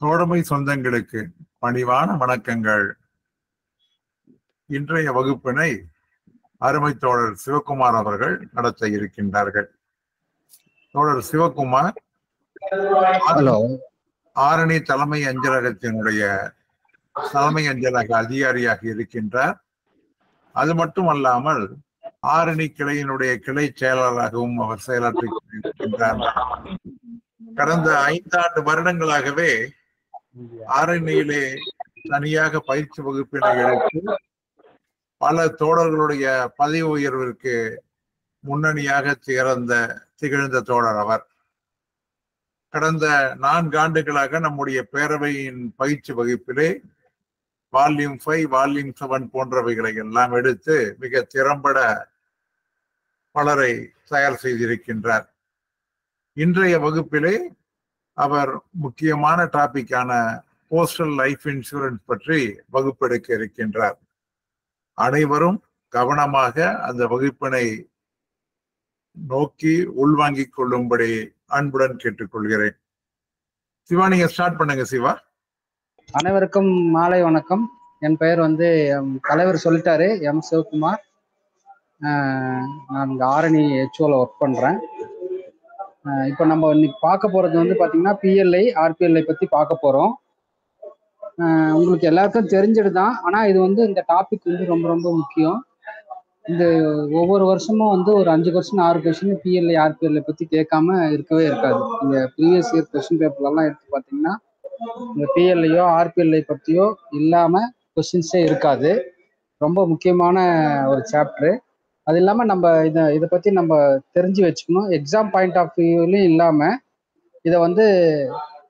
தோழமை சொந்தங்களுக்கு பணிவான வணக்கங்கள். இன்றைய வகுப்பினை அருமை தோழர் சிவகுமார் அவர்கள் நடத்த இருக்கின்றார்கள். தோழர் சிவகுமார் ஆரணி தலைமை அஞ்சலகத்தினுடைய தலைமை அஞ்சலக அதிகாரியாக இருக்கின்றார். அது மட்டுமல்லாமல் ஆரணி கிளையினுடைய கிளை செயலாளராகவும் அவர் செயலாற்றி இருக்கின்றார். கடந்த 5 வருடங்களாகவே ஆரணியிலே தனியாக பயிற்சி வகுப்பினை எடுத்து பல தோழர்களுடைய பதவி உயர்விற்கு முன்னணியாக திகழ்ந்த தோழர் அவர். கடந்த 4 ஆண்டுகளாக நம்முடைய பேரவையின் பயிற்சி வகுப்பிலே வால்யூம் 5, வால்யூம் 7 போன்றவைகளை எல்லாம் எடுத்து மிக திறம்பட பலரை தயார் செய்திருக்கின்றார். இன்றைய வகுப்பிலே அவர் முக்கியமான டாபிக்கான போஸ்டல் லைஃப் இன்சூரன்ஸ் பற்றி வகுப்பெடுக்க இருக்கின்றார். அனைவரும் கவனமாக அந்த வகுப்பினை நோக்கி உள்வாங்கிக் கொள்ளும்படி அன்புடன் கேட்டுக்கொள்கிறேன். சிவா, நீங்க ஸ்டார்ட் பண்ணுங்க. சிவா, அனைவருக்கும் மாலை வணக்கம். என் பெயர் தலைவர் சொல்லிட்டாரு, எம் சிவகுமார். நான் இங்கே ஆரணி ஹெச்ஓல ஒர்க் பண்ணுறேன். இப்போ நம்ம இன்னைக்கு பார்க்க போகிறது பார்த்தீங்கன்னா பிஎல்ஐ ஆர்பிஎல்ஐ பற்றி பார்க்க போகிறோம். உங்களுக்கு எல்லாருக்கும் தெரிஞ்சது தான், ஆனால் இது இந்த டாபிக் ரொம்ப ரொம்ப முக்கியம். இந்த ஒவ்வொரு வருஷமும் ஒரு 5 கொஸ்டின் 6 கொஸ்டின் பிஎல்ஐ ஆர்பிஎல்ஐ பற்றி கேட்காம இருக்கவே இருக்காது. இந்த ப்ரீவியஸ் இயர் கொஸ்டின் பேப்பர்லாம் எடுத்து பார்த்தீங்கன்னா இந்த பிஎல்ஐயோ ஆர்பிஎல்ஐ பற்றியோ இல்லாமல் கொஸ்டின்ஸே இருக்காது. ரொம்ப முக்கியமான ஒரு சாப்டரு. அது இல்லாமல் நம்ம இதை பற்றி நம்ம தெரிஞ்சு வச்சுக்கணும். எக்ஸாம் பாயிண்ட் ஆஃப் வியூலையும் இல்லாமல் இதை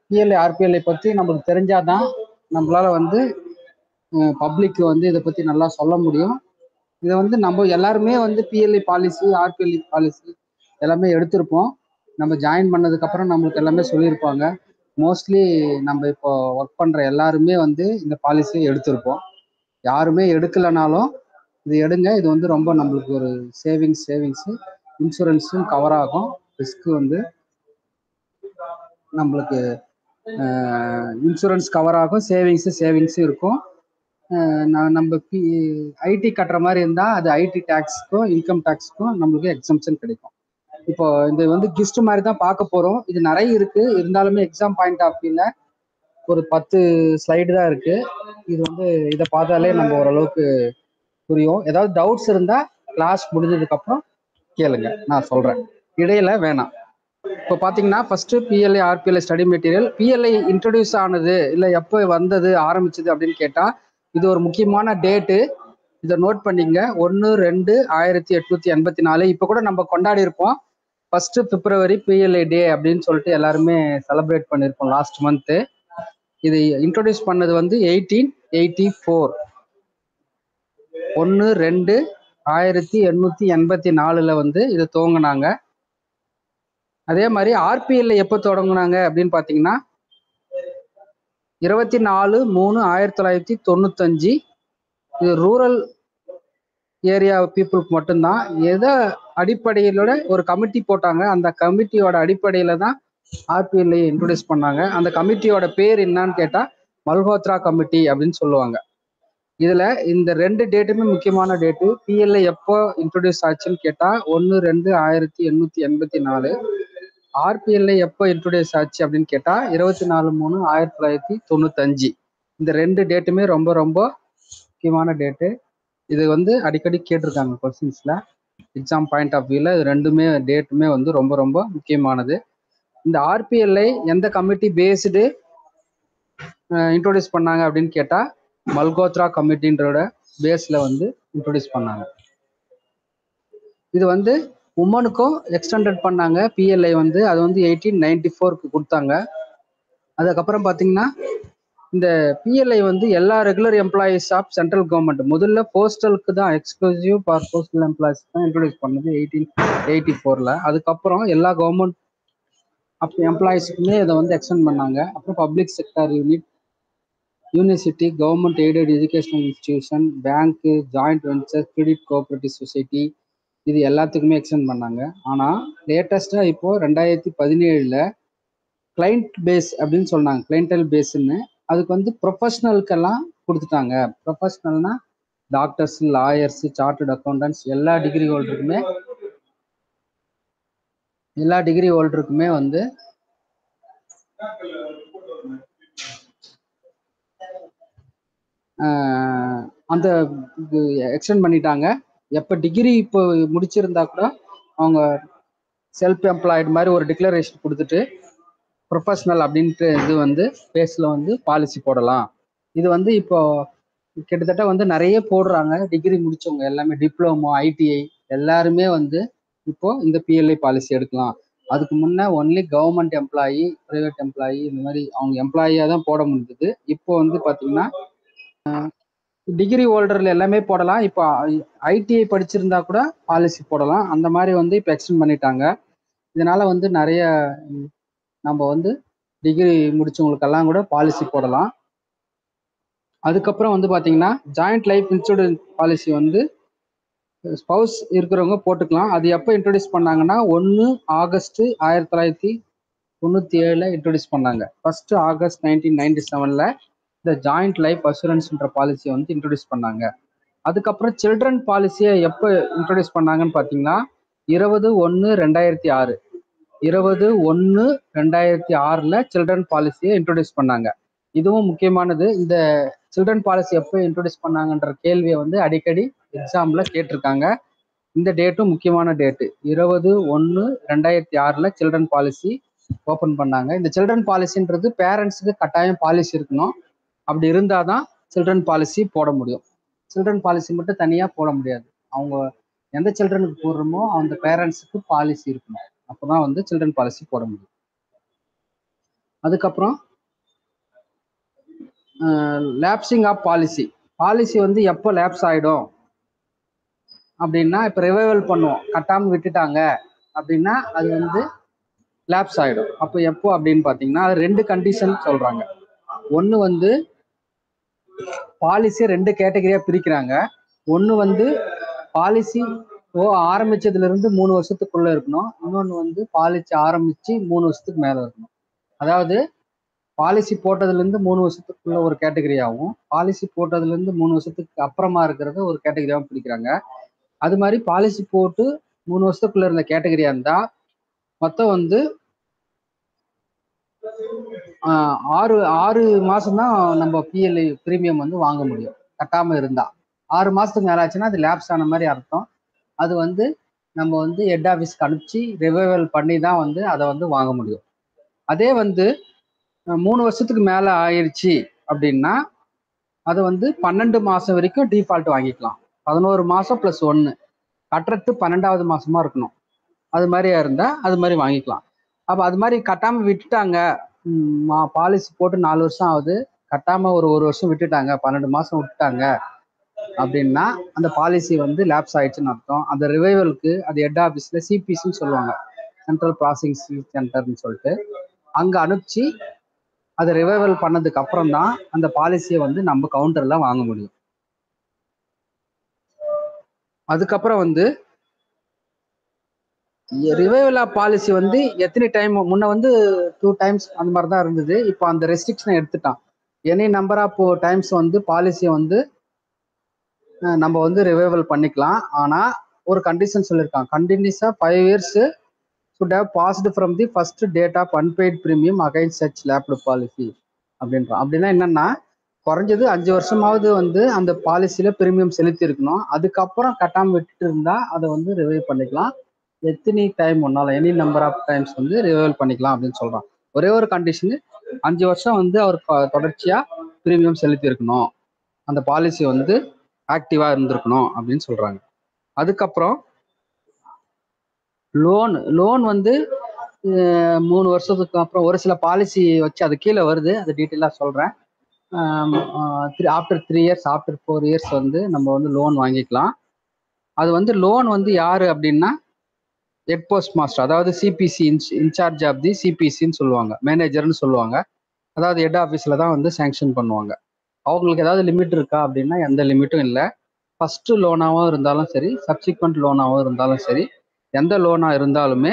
பிஎல்ஐ ஆர்பிஎல்ஐ பற்றி நம்மளுக்கு தெரிஞ்சாதான் நம்மளால பப்ளிக்கு இதை பற்றி நல்லா சொல்ல முடியும். இதை நம்ம எல்லாருமே பிஎல்ஐ பாலிசி ஆர்பிஎல்ஐ பாலிசி எல்லாமே எடுத்திருப்போம். நம்ம ஜாயின் பண்ணதுக்கப்புறம் நம்மளுக்கு எல்லாமே சொல்லியிருப்பாங்க. மோஸ்ட்லி நம்ம இப்போ ஒர்க் பண்ணுற எல்லாருமே இந்த பாலிசியை எடுத்திருப்போம். யாருமே எடுக்கலைனாலும் இது எடுங்க. இது ரொம்ப நம்மளுக்கு ஒரு சேவிங்ஸு இன்சூரன்ஸும் கவர் ஆகும். ரிஸ்க்கு நம்மளுக்கு இன்சூரன்ஸ் கவர் ஆகும், சேவிங்ஸும் இருக்கும். நம்ம ஐடி கட்டுற மாதிரி இருந்தால் அது ஐடி டேக்ஸுக்கும் இன்கம் டேக்ஸுக்கும் நம்மளுக்கு எக்ஸம்ஷன் கிடைக்கும். இப்போ இது கிஸ்ட் மாதிரி தான் பார்க்க போகிறோம். இது நிறைய இருக்குது. இருந்தாலுமே எக்ஸாம் பாயிண்ட் ஆஃப் வியூவில் ஒரு 10 ஸ்லைடு தான் இருக்குது. இது இதை பார்த்தாலே நம்ம ஓரளவுக்கு புரியும். ஏதாவது டவுட்ஸ் இருந்தால் கிளாஸ் முடிஞ்சதுக்கப்புறம் கேளுங்க, நான் சொல்கிறேன், இடையில வேணாம். இப்போ பார்த்தீங்கன்னா first PLI RPLI study material. PLI introduce ஆனது இல்லை எப்போ ஆரம்பிச்சது அப்படின்னு கேட்டால் இது ஒரு முக்கியமான டேட்டு. இதை நோட் பண்ணிங்க. 1/2/1884. இப்போ கூட நம்ம கொண்டாடி இருப்போம். 1 பிப்ரவரி பிஎல்ஐ டே அப்படின்னு சொல்லிட்டு எல்லாருமே செலிப்ரேட் பண்ணியிருப்போம் லாஸ்ட் மந்த்து. இது இன்ட்ரடியூஸ் பண்ணது 1884. 1/2/1884 இது துவங்கினாங்க. அதே மாதிரி ஆர்பிஎல்ஐ எப்போ தொடங்குனாங்க அப்படின்னு பார்த்தீங்கன்னா 24/3/1995. இது ரூரல் ஏரியா பீப்புளுக்கு மட்டும்தான். எதை அடிப்படையிலோட ஒரு கமிட்டி போட்டாங்க. அந்த கமிட்டியோட அடிப்படையில தான் ஆர்பிஎல்ஐ இன்ட்ரடியூஸ் பண்ணாங்க. அந்த கமிட்டியோட பேர் என்னன்னு கேட்டால் மல்ஹோத்ரா கமிட்டி அப்படின்னு சொல்லுவாங்க. இதில் இந்த 2 டேட்டுமே முக்கியமான டேட்டு. பிஎல்ஐ எப்போ இன்ட்ரடியூஸ் ஆச்சுன்னு கேட்டால் 1/2/1884. ஆர்பிஎல்ஐ எப்போ இன்ட்ரடியூஸ் ஆச்சு அப்படின்னு கேட்டால் 24/3/1995. இந்த 2 டேட்டுமே ரொம்ப ரொம்ப முக்கியமான டேட்டு. இது அடிக்கடி கேட்டிருக்காங்க கொஸ்டின்ஸில். எக்ஸாம் பாயிண்ட் ஆஃப் வியூவில் இது 2 டேட்டுமே ரொம்ப ரொம்ப முக்கியமானது. இந்த ஆர்பிஎல்ஐ எந்த கமிட்டி பேஸ்டு இன்ட்ரடியூஸ் பண்ணாங்க அப்படின்னு கேட்டால் மல்ஹோத்ரா கமிட்டின்றோட பேஸில் இன்ட்ரடியூஸ் பண்ணாங்க. இது உமனுக்கும் எக்ஸ்டெண்டட் பண்ணாங்க. பிஎல்ஐ அது 1894க்கு கொடுத்தாங்க. அதுக்கப்புறம் பார்த்தீங்கன்னா இந்த பிஎல்ஐ எல்லா regular employees of central government, முதல்ல போஸ்டலுக்கு தான், எக்ஸ்க்ளூசிவ் ஃபார் போஸ்டல் எம்ப்ளாயீஸ் தான் இன்ட்ரடியூஸ் பண்ணது 1884. அதுக்கப்புறம் எல்லா கவர்மெண்ட் எம்ப்ளாயீஸுக்குமே இதை எக்ஸ்டெண்ட் பண்ணாங்க. அப்புறம் public sector unit, university, government aided educational institution, bank, joint venture, credit cooperative society, இது எல்லாத்துக்குமே எக்ஸ்டெண்ட் பண்ணாங்க. ஆனால் லேட்டஸ்ட்டாக இப்போது 2017 கிளைண்ட் பேஸ் அப்படின்னு சொன்னாங்க, கிளைண்டல் பேஸ்ன்னு. அதுக்கு வந்து ப்ரொஃபஷனலுக்கெல்லாம் கொடுத்துட்டாங்க. ப்ரொஃபஷனல்னா டாக்டர்ஸ், லாயர்ஸ், சார்ட்டர்ட் அக்கௌண்டன்ட்ஸ் எல்லா டிகிரி ஹோல்டருக்குமே வந்து அந்த எக்ஸ்டெண்ட் பண்ணிட்டாங்க. எப்போ டிகிரி இப்போ முடிச்சிருந்தா கூட அவங்க செல்ஃப் எம்ப்ளாய்டு மாதிரி ஒரு டிக்ளரேஷன் கொடுத்துட்டு ப்ரொஃபஷனல் அப்படின்ட்டு இது வந்து பேஸில் வந்து பாலிசி போடலாம். இது வந்து இப்போ கிட்டத்தட்ட வந்து நிறைய போடுறாங்க. டிகிரி முடிச்சவங்க எல்லாமே, டிப்ளமோ, ஐடிஐ எல்லாருமே வந்து இப்போ இந்த பிஎல்ஐ பாலிசி எடுக்கலாம். அதுக்கு முன்னே only government employee, private employee இந்த மாதிரி அவங்க எம்ப்ளாயியாக தான் போட முடிஞ்சது. இப்போ வந்து பார்த்தீங்கன்னா டிகிரி ஹோல்டர்ல எல்லாமே போடலாம். இப்போ ஐடிஐ படிச்சிருந்தா கூட பாலிசி போடலாம். அந்த மாதிரி வந்து இப்போ எக்ஸ்டெண்ட் பண்ணிட்டாங்க. இதனால வந்து நிறைய நம்ம வந்து டிகிரி முடிச்சவங்களுக்கெல்லாம் கூட பாலிசி போடலாம். அதுக்கப்புறம் வந்து பார்த்தீங்கன்னா ஜாயிண்ட் லைஃப் இன்சூரன்ஸ் பாலிசி வந்து ஸ்பவுஸ் இருக்கிறவங்க போட்டுக்கலாம். அது எப்போ இன்ட்ரடியூஸ் பண்ணாங்கன்னா 1 ஆகஸ்ட் 1997 இன்ட்ரடியூஸ் பண்ணாங்க. 1 ஆகஸ்ட் 1997 இந்த ஜாயிண்ட் லைஃப் அசூரன்ஸ்ன்ற பாலிசியை வந்து இன்ட்ரடியூஸ் பண்ணாங்க. அதுக்கப்புறம் சில்ட்ரன் பாலிசியை எப்போ இன்ட்ரடியூஸ் பண்ணாங்கன்னு பார்த்தீங்கன்னா 20/1/2006 20/1/2006 சில்ட்ரன் பாலிசியை இன்ட்ரடியூஸ் பண்ணாங்க. இதுவும் முக்கியமானது. இந்த சில்ட்ரன் பாலிசி எப்போ இன்ட்ரடியூஸ் பண்ணாங்கன்ற கேள்வியை வந்து அடிக்கடி எக்ஸாம்ல கேட்டிருக்காங்க. இந்த டேட்டும் முக்கியமான டேட்டு. 20/1/2006 சில்ட்ரன் பாலிசி ஓப்பன் பண்ணாங்க. இந்த சில்ட்ரன் பாலிசின்றது பேரண்ட்ஸுக்கு கட்டாயம் பாலிசி இருக்கணும். அப்படி இருந்தால் தான் சில்ட்ரன் பாலிசி போட முடியும். சில்ட்ரன் பாலிசி மட்டும் தனியாக போட முடியாது. அவங்க எந்த சில்ட்ரனுக்கு போடுறோமோ அந்த பேரண்ட்ஸுக்கு பாலிசி இருக்கணும். அப்போ தான் வந்து சில்ட்ரன் பாலிசி போட முடியும். அதுக்கப்புறம் லேப்சிங் ஆஃப் பாலிசி வந்து எப்போ லேப்ஸ் ஆகிடும் அப்படின்னா, இப்போ ரிவைவல் பண்ணுவோம், கட்டாமல் விட்டுட்டாங்க அப்படின்னா அது வந்து லேப்ஸ் ஆகிடும். அப்போ எப்போ அப்படின்னு பார்த்தீங்கன்னா அது 2 கண்டிஷன் சொல்கிறாங்க. ஒன்று வந்து பாலிசி 2 கேட்டகரியாக பிரிக்கிறாங்க. ஒன்று வந்து பாலிசி ஆரம்பிச்சதுலேருந்து 3 வருஷத்துக்குள்ளே இருக்கணும். இன்னொன்று வந்து பாலிசி ஆரம்பித்து 3 வருஷத்துக்கு மேலே இருக்கணும். அதாவது பாலிசி போட்டதுலேருந்து 3 வருஷத்துக்குள்ள ஒரு கேட்டகரியாகவும், பாலிசி போட்டதுலேருந்து 3 வருஷத்துக்கு அப்புறமா இருக்கிறத ஒரு கேட்டகரியாகவும் பிடிக்கிறாங்க. அது மாதிரி பாலிசி போட்டு 3 வருஷத்துக்குள்ள இருந்த கேட்டகரியா இருந்தா மொத்தம் வந்து 6 மாசம் தான் நம்ம பிஎல்ஐ பிரீமியம் வந்து வாங்க முடியும் கட்டாம இருந்தா. 6 மாசத்துக்கு மேல ஆச்சுன்னா அது லேப்ஸ் ஆன மாதிரி அர்த்தம். அது வந்து நம்ம வந்து ஹெட் ஆஃபீஸ்க்கு அனுப்பிச்சு ரிவைவல் பண்ணி தான் வந்து அதை வந்து வாங்க முடியும். அதே வந்து 3 வருஷத்துக்கு மேல ஆயிடுச்சு அப்படின்னா அதை வந்து 12 மாசம் வரைக்கும் டிஃபால்ட் வாங்கிக்கலாம். 11 மாசம் + 1 கட்டுறது 12வது மாசமா இருக்கணும். அது மாதிரியா இருந்தா அது மாதிரி வாங்கிக்கலாம். அப்போ அது மாதிரி கட்டாம விட்டுட்டாங்க, பாலிசி போட்டு 4 வருஷம் ஆகுது, கட்டாம ஒரு வருஷம் விட்டுட்டாங்க, 12 மாசம் விட்டுட்டாங்க அப்படின்னா அந்த பாலிசி வந்து லேப்ஸ் ஆயிடுச்சுன்னு அர்த்தம். அந்த ரிவைவலுக்கு அது ஹெட் ஆஃபீஸ்ல சிபிசின்னு சொல்லுவாங்க, சென்ட்ரல் ப்ராசஸிங் சென்டர்னு சொல்லிட்டு, அங்க அனுப்பிச்சு அதை ரிவைவல் பண்ணதுக்கு அப்புறம் தான் அந்த பாலிசியை வந்து நம்ம கவுண்டர்ல வாங்க முடியும். அதுக்கப்புறம் வந்து ரிவைவல் ஆஃப் பாலிசி வந்து எத்தனை டைம், முன்ன வந்து 2 டைம்ஸ் அந்த மாதிரி தான் இருந்தது. இப்போ அந்த ரெஸ்ட்ரிக்ஷனை எடுத்துட்டான். எனி நம்பர் ஆஃப் டைம்ஸ் வந்து பாலிசியை வந்து நம்ம வந்து ரிவைவல் பண்ணிக்கலாம். ஆனால் ஒரு கண்டிஷன் சொல்லியிருக்கான், கண்டினியூஸாக 5 years should have passed from the first date of unpaid premium against such lapsed policy அப்படின்றான். அப்படின்னா என்னன்னா, குறைஞ்சது 5 வருஷமாவது வந்து அந்த பாலிசியில பிரீமியம் செலுத்தி இருக்கணும். அதுக்கப்புறம் கட்டாம விட்டுட்டு இருந்தா அதை வந்து ரிவைவ் பண்ணிக்கலாம். எத்தனை டைம் ஒன்னாலும், எனி நம்பர் ஆஃப் டைம்ஸ் வந்து ரிவைவல் பண்ணிக்கலாம் அப்படின்னு சொல்றான். ஒரே ஒரு கண்டிஷனு, 5 வருஷம் வந்து அவர் தொடர்ச்சியா பிரீமியம் செலுத்தி இருக்கணும், அந்த பாலிசி வந்து ஆக்டிவா இருந்திருக்கணும் அப்படின்னு சொல்றாங்க. அதுக்கப்புறம் லோன் வந்து 3 வருஷத்துக்கு அப்புறம் ஒரு சில பாலிசி வச்சு அது கீழே வருது, அது டீட்டெயிலாக சொல்றேன். ஆஃப்டர் 3 years, ஆஃப்டர் 4 years வந்து நம்ம வந்து லோன் வாங்கிக்கலாம். அது வந்து லோன் வந்து யாரு அப்படின்னா ஹெட் போஸ்ட் மாஸ்டர், அதாவது சிபிசி, இன்சார்ஜ் ஆஃப் தி சிபிசின்னு சொல்லுவாங்க, மேனேஜர்னு சொல்லுவாங்க. அதாவது ஹெட் ஆஃபீஸில் தான் வந்து சேங்ஷன் பண்ணுவாங்க. அவங்களுக்கு ஏதாவது லிமிட் இருக்கா அப்படின்னா எந்த லிமிட்டும் இல்லை. ஃபர்ஸ்ட் லோனாகவும் இருந்தாலும் சரி, சப்சிக்வெண்ட் லோனாகவும் இருந்தாலும் சரி, எந்த லோனாக இருந்தாலுமே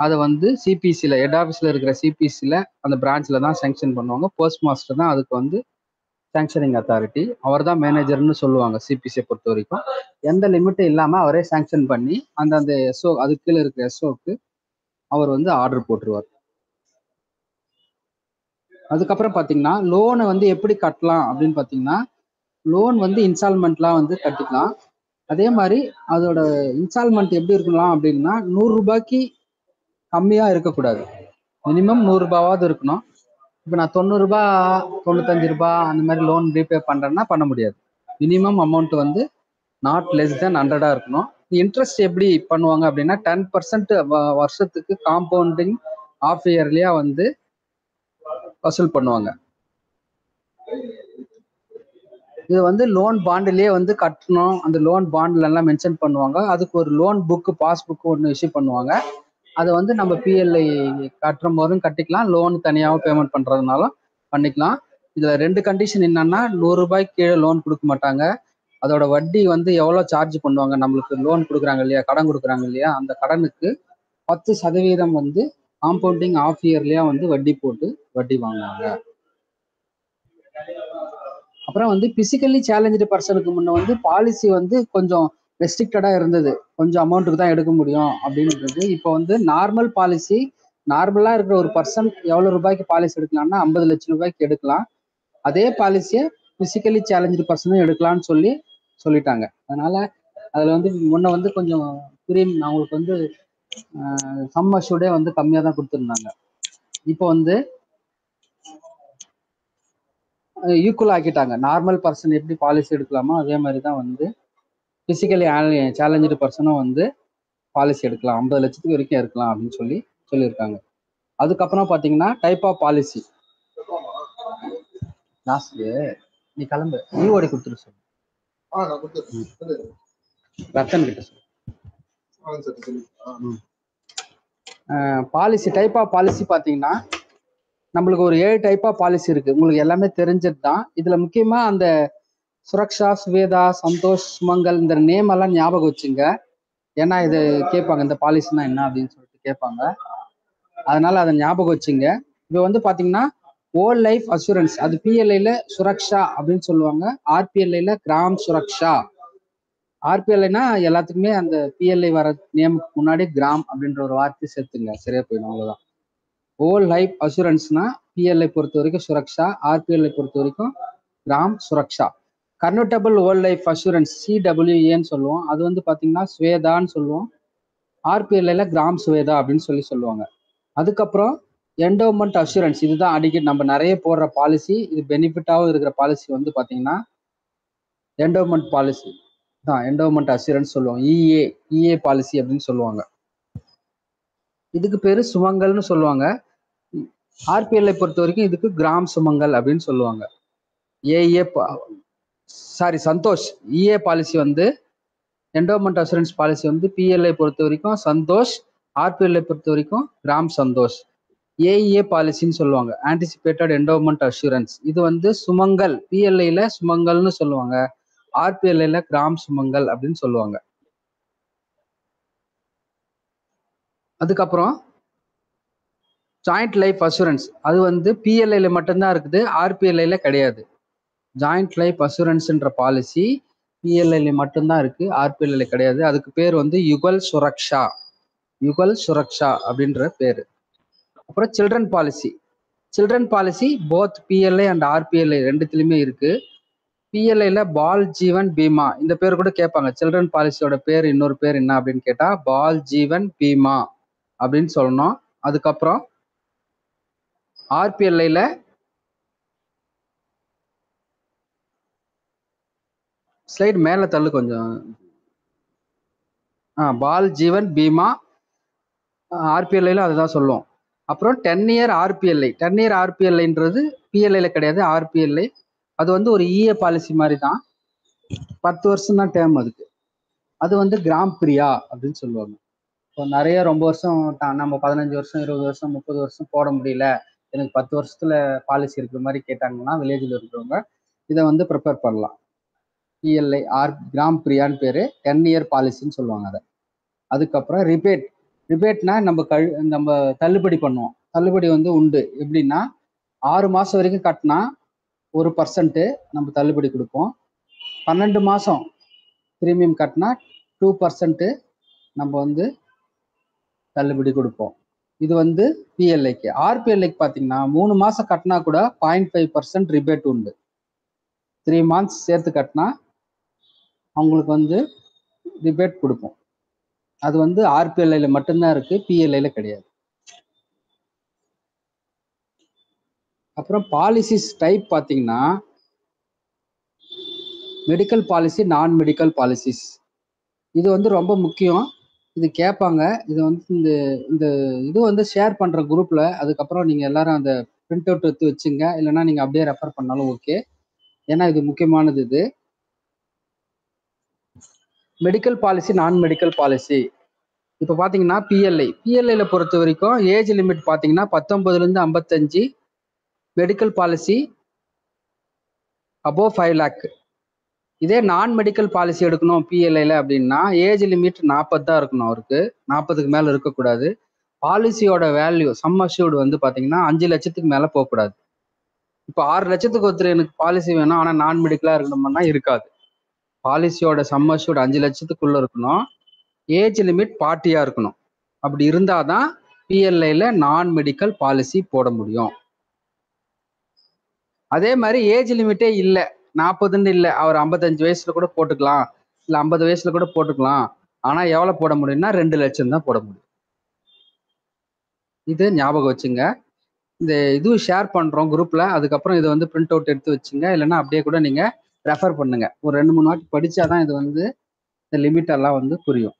அதை வந்து சிபிசியில் ஹெட் ஆஃபீஸில் இருக்கிற சிபிசியில் அந்த பிரான்ச்சில் தான் சேங்ஷன் பண்ணுவாங்க. போஸ்ட் மாஸ்டர் தான் அதுக்கு வந்து சேங்ஷனிங் அத்தாரிட்டி. அவர் தான் மேனேஜர்னு சொல்லுவாங்க சிபிசியை பொறுத்த வரைக்கும். எந்த லிமிட்டும் இல்லாமல் அவரே சேங்ஷன் பண்ணி அந்த எஸ்ஓ அதுக்கு கீழே இருக்கிற எஸ்ஓக்கு அவர் வந்து ஆர்டர் போட்டுருவார். அதுக்கப்புறம் பார்த்தீங்கன்னா லோனை வந்து எப்படி கட்டலாம் அப்படின்னு பார்த்தீங்கன்னா, லோன் வந்து இன்ஸ்டால்மெண்ட்லாம் வந்து கட்டிக்கலாம். அதே மாதிரி அதோட இன்ஸ்டால்மெண்ட் எப்படி இருக்கலாம் அப்படின்னா, 100 ரூபாய்க்கு கம்மியாக இருக்கக்கூடாது. மினிமம் 100 ரூபாவாவது இருக்கணும். இப்போ நான் 90 ரூபா 95 ரூபாய் அந்த மாதிரி லோன் ரீபே பண்ணுறேன்னா பண்ண முடியாது. மினிமம் அமௌண்ட் வந்து நாட் லெஸ் தென் 100 இருக்கணும். இன்ட்ரெஸ்ட் எப்படி பண்ணுவாங்க அப்படின்னா 10% வருஷத்துக்கு காம்பவுண்டிங் ஆஃப் இயர்லியா வந்து வசூல் பண்ணுவாங்க. இது வந்து லோன் பாண்டிலேயே வந்து கட்டணும். அந்த லோன் பாண்ட்ல எல்லாம் மென்ஷன் பண்ணுவாங்க. அதுக்கு ஒரு லோன் புக்கு பாஸ்புக் ஒன்று இஷ்யூ பண்ணுவாங்க. அதை வந்து நம்ம பிஎல்ஐ கட்டுற போதும் கட்டிக்கலாம், லோன் தனியாகவும் பேமெண்ட் பண்ணுறதுனாலும் பண்ணிக்கலாம். இதில் 2 கண்டிஷன் என்னன்னா, 100 ரூபாய்க்கு கீழே லோன் கொடுக்க மாட்டாங்க. அதோட வட்டி வந்து எவ்வளோ சார்ஜ் பண்ணுவாங்க, நம்மளுக்கு லோன் கொடுக்குறாங்க இல்லையா, கடன் கொடுக்குறாங்க இல்லையா, அந்த கடனுக்கு 10% வந்து காம்பவுண்டிங் ஆஃப் இயர்லியா வந்து வட்டி போட்டு வட்டி வாங்குவாங்க. அப்புறம் வந்து பிசிக்கலி சேலஞ்சு பர்சனுக்கு முன்ன வந்து பாலிசி வந்து கொஞ்சம் ரெஸ்ட்ரிக்டடா இருந்தது. கொஞ்சம் அமௌண்ட்டுக்கு தான் எடுக்க முடியும் அப்படின்றது. இப்போ வந்து நார்மல் பாலிசி, நார்மலா இருக்கிற ஒரு பர்சன் எவ்வளவு ரூபாய்க்கு பாலிசி எடுக்கலாம்னா 50 லட்சம் ரூபாய்க்கு எடுக்கலாம். அதே பாலிசியை பிசிக்கலி சேலஞ்சு பர்சனும் எடுக்கலாம்னு சொல்லிட்டாங்க. அதனால அதுல வந்து முன்ன வந்து கொஞ்சம் அவங்களுக்கு வந்து சம் அஷ்யூர்டே வந்து கம்மியா தான் கொடுத்துருந்தாங்க. இப்போ வந்து ஈக்குவல் ஆக்கிட்டாங்க. நார்மல் பர்சன் எப்படி பாலிசி எடுக்கலாமோ அதே மாதிரி தான் வந்து பிசிக்கலி சேலஞ்சு பர்சனும் வந்து பாலிசி எடுக்கலாம். 50 லட்சத்துக்கு வரைக்கும் எடுக்கலாம் அப்படின்னு சொல்லியிருக்காங்க. அதுக்கப்புறம் பார்த்தீங்கன்னா டைப் ஆஃப் பாலிசி. நீ கிளம்பு, ஈவோடி கொடுத்துரு சொல்லு, ரத்தன் கிட்ட சொல்லு. பாலிசி டைப் ஆஃப் பாலிசி பார்த்தீங்கன்னா நம்மளுக்கு ஒரு 7 டைப் ஆஃப் பாலிசி இருக்கு. உங்களுக்கு எல்லாமே தெரிஞ்சது தான். இதுல முக்கியமா அந்த சுரக்ஷா, சுவேதா, சந்தோஷ், சுமங்கல் இந்த நேம் எல்லாம் ஞாபகம் வச்சுங்க. ஏன்னா இது கேட்பாங்க, இந்த பாலிசினா என்ன அப்படின்னு சொல்லிட்டு கேட்பாங்க. அதனால அதை ஞாபகம் வச்சுங்க. இப்போ வந்து பாத்தீங்கன்னா ஓல்ட் லைஃப் அசூரன்ஸ், அது பிஎல்ஐல சுரக்ஷா அப்படின்னு சொல்லுவாங்க, ஆர்பிஎல்ஐல கிராம் சுரக்ஷா. ஆர்பிஎல்ஐனா எல்லாத்துக்குமே அந்த பிஎல்ஐ வர நேமுக்கு முன்னாடி கிராம் அப்படின்ற ஒரு வார்த்தை சேர்த்துங்க, சரியா போயிடும், அவ்வளவுதான். ஓல் லைஃப் அசூரன்ஸ்னா பிஎல்ஐ பொறுத்த வரைக்கும் சுரக்ஷா, ஆர்பிஎல்ஐ பொறுத்த வரைக்கும் gram Suraksha. Convertible whole life assurance சிடபிள்யூஏன்னு சொல்லுவோம், அது வந்து பாத்தீங்கன்னா ஸ்வேதான்னு சொல்லுவோம். ஆர்பிஎல்ஐல கிராம் சுவேதா அப்படின்னு சொல்லுவாங்க. அதுக்கப்புறம் என்டோமெண்ட் அசூரன்ஸ், இதுதான் அடிக்கடி நம்ம நிறைய போடுற பாலிசி, இது பெனிஃபிட்டாகவும் இருக்கிற பாலிசி வந்து பாத்தீங்கன்னா என்டோமெண்ட் பாலிசி தான், என்டோமெண்ட் அசூரன்ஸ் சொல்லுவாங்க. இஏ பாலிசி அப்படின்னு சொல்லுவாங்க. இதுக்கு பேரு சுமங்கல்னு சொல்லுவாங்க. ஆர்பிஎல்ஐ பொறுத்த வரைக்கும் இதுக்கு கிராம் சுமங்கல் அப்படின்னு சொல்லுவாங்க. சந்தோஷ் இஏ பாலிசி வந்து என்டோமெண்ட் அசூரன்ஸ் பாலிசி வந்து பிஎல்ஐ பொறுத்த வரைக்கும் சந்தோஷ், ஆர்பிஎல்ஐ பொறுத்த வரைக்கும் கிராம் சந்தோஷ். ஏஇஏ பாலிசின்னு சொல்லுவாங்க, ஆன்டிசிபேட்டட் என்டோமெண்ட் அசூரன்ஸ். இது வந்து சுமங்கல், பிஎல்ஐல சுமங்கல்னு சொல்லுவாங்க, ஆர்பிஎல்ஐல கிராம் சுமங்கல் அப்படின்னு சொல்லுவாங்க. அதுக்கப்புறம் ஜாயிண்ட் லைஃப் அசூரன்ஸ், அது வந்து பிஎல்ஐல மட்டும்தான் இருக்குது, ஆர்பிஎல்ஐல கிடையாது. ஜாயிண்ட் லைஃப் அசூரன்ஸ்ன்ற பாலிசி பிஎல்ஐல மட்டும்தான் இருக்கு, ஆர்பிஎல்ஐல கிடையாது. அதுக்கு பேர் வந்து யுகல் சுரக்ஷா, யுகல் சுரக்ஷா அப்படின்ற பேரு. அப்புறம் children policy both PLI and RPLI ரெண்டுத்திலுமே இருக்கு. பிஎல்ஐல பால் ஜீவன் பீமா, இந்த பேர் கூட கேட்பாங்க. சில்ட்ரன் பாலிசியோட பேர் இன்னொரு பேர் என்ன அப்படின்னு கேட்டா பால் ஜீவன் பீமா அப்படின்னு சொல்லணும். அதுக்கப்புறம் ஆர்பிஎல்ஐல ஸ்லைட் மேல தள்ளு கொஞ்சம். பால் ஜீவன் பீமா ஆர்பிஎல்ஐல அதுதான் சொல்லுவோம். அப்புறம் 10 இயர் ஆர்பிஎல்ஐ, 10 இயர் ஆர்பிஎல்ஐன்றது பிஎல்ஐல கிடையாது, ஆர்பிஎல்ஐ. அது வந்து ஒரு இஏ பாலிசி மாதிரி தான், 10 வருஷம் தான் டேர்ம் அதுக்கு. அது வந்து கிராம் பிரியா அப்படின்னு சொல்லுவாங்க. இப்போ நிறைய ரொம்ப வருஷம் நம்ம 15 வருஷம் 20 வருஷம் 30 வருஷம் போட முடியல, எனக்கு 10 வருஷத்துல பாலிசி இருக்கிற மாதிரி கேட்டாங்கன்னா வில்லேஜில் இருக்கிறவங்க இதை வந்து ப்ரிப்பேர் பண்ணலாம். பிஎல்ஐ கிராம் பிரியான்னு பேரு, 10 இயர் பாலிசின்னு சொல்லுவாங்க அதை. அதுக்கப்புறம் ரிபேட், ரிபேட்னா நம்ம தள்ளுபடி பண்ணுவோம். தள்ளுபடி வந்து உண்டு. எப்படின்னா 6 மாசம் வரைக்கும் கட்டினா 1% நம்ம தள்ளுபடி கொடுப்போம். 12 மாசம் பிரீமியம் கட்டினா 2% நம்ம வந்து தள்ளுபடி கொடுப்போம். இது வந்து பிஎல்ஐக்கு. ஆர்பிஎல்ஐக்கு பார்த்தீங்கன்னா 3 மாசம் கட்டினா கூட 0.5% ரிபேட் உண்டு. 3 மந்த்ஸ் சேர்த்து கட்டினா அவங்களுக்கு வந்து ரிபேட் கொடுப்போம். அது வந்து ஆர்பிஎல்ஐல மட்டும்தான் இருக்கு, பிஎல்ஐல கிடையாது. அப்புறம் பாலிசிஸ் டைப் பார்த்தீங்கன்னா மெடிக்கல் பாலிசி, நான் மெடிக்கல் பாலிசிஸ். இது வந்து ரொம்ப முக்கியம். இது கேட்பாங்க. இது வந்து இந்த இந்த இது வந்து ஷேர் பண்ற குரூப்ல, அதுக்கப்புறம் நீங்க எல்லாரும் அந்த பிரிண்ட் அவுட் எடுத்து வச்சுங்க. இல்லைன்னா நீங்க அப்படியே ரெஃபர் பண்ணாலும் ஓகே. ஏன்னா இது முக்கியமானது. இது மெடிக்கல் பாலிசி, நான் மெடிக்கல் பாலிசி. இப்போ பார்த்தீங்கன்னா பிஎல்ஐல பொறுத்த வரைக்கும் ஏஜ் லிமிட் பார்த்தீங்கன்னா 19லேருந்து 55. Medical policy above 5 lakh. இதே நான் மெடிக்கல் பாலிசி எடுக்கணும் பிஎல்ஐல அப்படின்னா ஏஜ் லிமிட் 40 தான் இருக்கணும். அவருக்கு 40க்கு மேலே இருக்கக்கூடாது. பாலிசியோட வேல்யூ சம் அஷ்யூர்டு வந்து பார்த்தீங்கன்னா 5 லட்சத்துக்கு மேலே போகக்கூடாது. இப்போ 6 லட்சத்துக்கு ஒருத்தர் எனக்கு பாலிசி வேணும் ஆனால் நான் மெடிக்கலாக இருக்கணும்னா இருக்காது. பாலிசியோட சம் அஷ்யூர்டு 5 லட்சத்துக்குள்ள இருக்கணும். ஏஜ் லிமிட் 40 இருக்கணும். அப்படி இருந்தாதான் பிஎல்ஐல நான் மெடிக்கல் பாலிசி போட முடியும். அதே மாதிரி ஏஜ் லிமிட்டே இல்லை, 40ன்னு இல்லை, அவர் 55 வயசுல கூட போட்டுக்கலாம், இல்லை 50 வயசுல கூட போட்டுக்கலாம். ஆனா எவ்வளவு போட முடியும்னா 2 லட்சம் தான் போட முடியும். இது ஞாபகம் வச்சுங்க. இந்த இது ஷேர் பண்றோம் குரூப்ல, அதுக்கப்புறம் இதை வந்து பிரிண்ட் அவுட் எடுத்து வச்சுங்க. இல்லைன்னா அப்படியே கூட நீங்க ரெஃபர் பண்ணுங்க. ஒரு 2-3 வாட்டி படிச்சாதான் இது வந்து இந்த லிமிட் எல்லாம் வந்து புரியும்.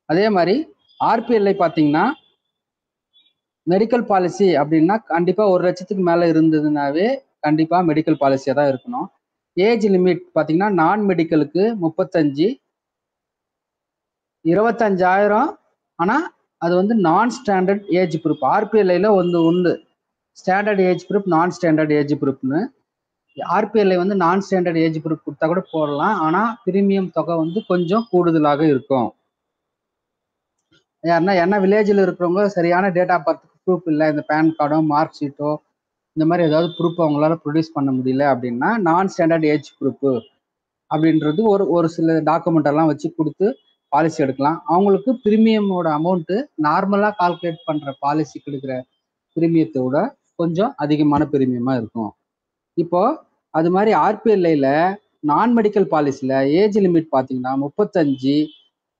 அதே மாதிரி ஆர்பிஎல்ஐ பார்த்தீங்கன்னா மெடிக்கல் பாலிசி அப்படின்னா கண்டிப்பா 1 லட்சத்துக்கு மேல இருந்ததுனாவே கண்டிப்பா மெடிக்கல் பாலிசியா தான் இருக்கணும். ஏஜ் லிமிட் பார்த்தீங்கன்னா நான் மெடிக்கலுக்கு 35, 25,000. ஆனா அது வந்து நான் ஸ்டாண்டர்ட் ஏஜ் குரூப். ஆர்பிஎல்ஐல ஒன்று standard age group, non standard age குரூப்னு. ஆர்பிஎல்ஐ வந்து நான் ஸ்டாண்டர்ட் ஏஜ் குரூப் கொடுத்தா கூட போடலாம். ஆனா பிரீமியம் தொகை வந்து கொஞ்சம் கூடுதலாக இருக்கும். ஏன்னா வில்லேஜில் இருக்கிறவங்க சரியான டேட் ஆஃப் பர்த் ப்ரூஃப் இல்லை, இந்த பேன் கார்டோ மார்க் ஷீட்டோ இந்த மாதிரி ஏதாவது ப்ரூஃப் அவங்களால ப்ரொடியூஸ் பண்ண முடியல அப்படின்னா நான் ஸ்டாண்டர்ட் ஏஜ் ப்ரூஃப் அப்படின்றது ஒரு சில டாக்குமெண்ட் எல்லாம் வச்சு கொடுத்து பாலிசி எடுக்கலாம். அவங்களுக்கு பிரீமியமோட அமௌண்ட்டு நார்மலாக கால்குலேட் பண்ணுற பாலிசிக்கு எடுக்கிற பிரீமியத்தை விட கொஞ்சம் அதிகமான பிரீமியமா இருக்கும். இப்போ அது மாதிரி ஆர்பிஎல்ஐல நான் மெடிக்கல் பாலிசியில் ஏஜ் லிமிட் பார்த்தீங்கன்னா 35,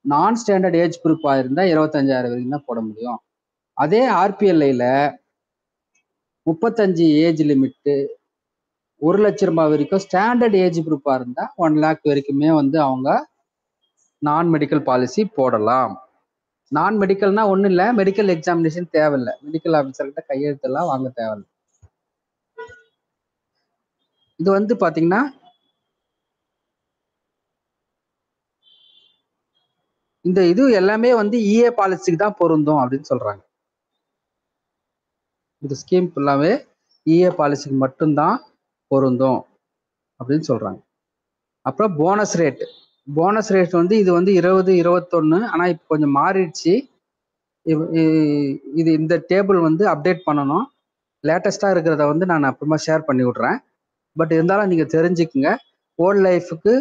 நான் ஸ்டாண்டர்ட் ஏஜ் குரூப்பாக இருந்தால் 25,000 வரைக்கும் தான் போட முடியும். அதே ஆர்பிஎல்ஐல 35 ஏஜ் லிமிட்டு 1 லட்சம் ரூபாய் வரைக்கும், ஸ்டாண்டர்ட் ஏஜ் குரூப்பாக இருந்தால் 1 lakh வரைக்குமே வந்து அவங்க நான் மெடிக்கல் பாலிசி போடலாம். நான் மெடிக்கல்னா ஒன்றும் இல்லை, மெடிக்கல் எக்ஸாமினேஷன் தேவையில்லை, மெடிக்கல் ஆஃபீஸர்கிட்ட கையெழுத்தெல்லாம் வாங்க தேவையில்லை. இது வந்து பார்த்தீங்கன்னா இந்த இது எல்லாமே வந்து இஏ பாலிசிக்கு தான் பொருந்தும் அப்படின்னு சொல்றாங்க. இந்த ஸ்கீம் ஃபுல்லாவே இஏ பாலிசிக்கு மட்டும்தான் பொருந்தும் அப்படின்னு சொல்றாங்க. அப்புறம் போனஸ் ரேட் வந்து இது வந்து 20, 21. ஆனா இப்போ கொஞ்சம் மாறிடுச்சு. இது இந்த டேபிள் வந்து அப்டேட் பண்ணணும். லேட்டஸ்டா இருக்கிறத வந்து நான் அப்புறமா ஷேர் பண்ணி விடுறேன். பட் இருந்தாலும் நீங்க தெரிஞ்சுக்குங்க. ஓல்ட் லைஃபுக்கு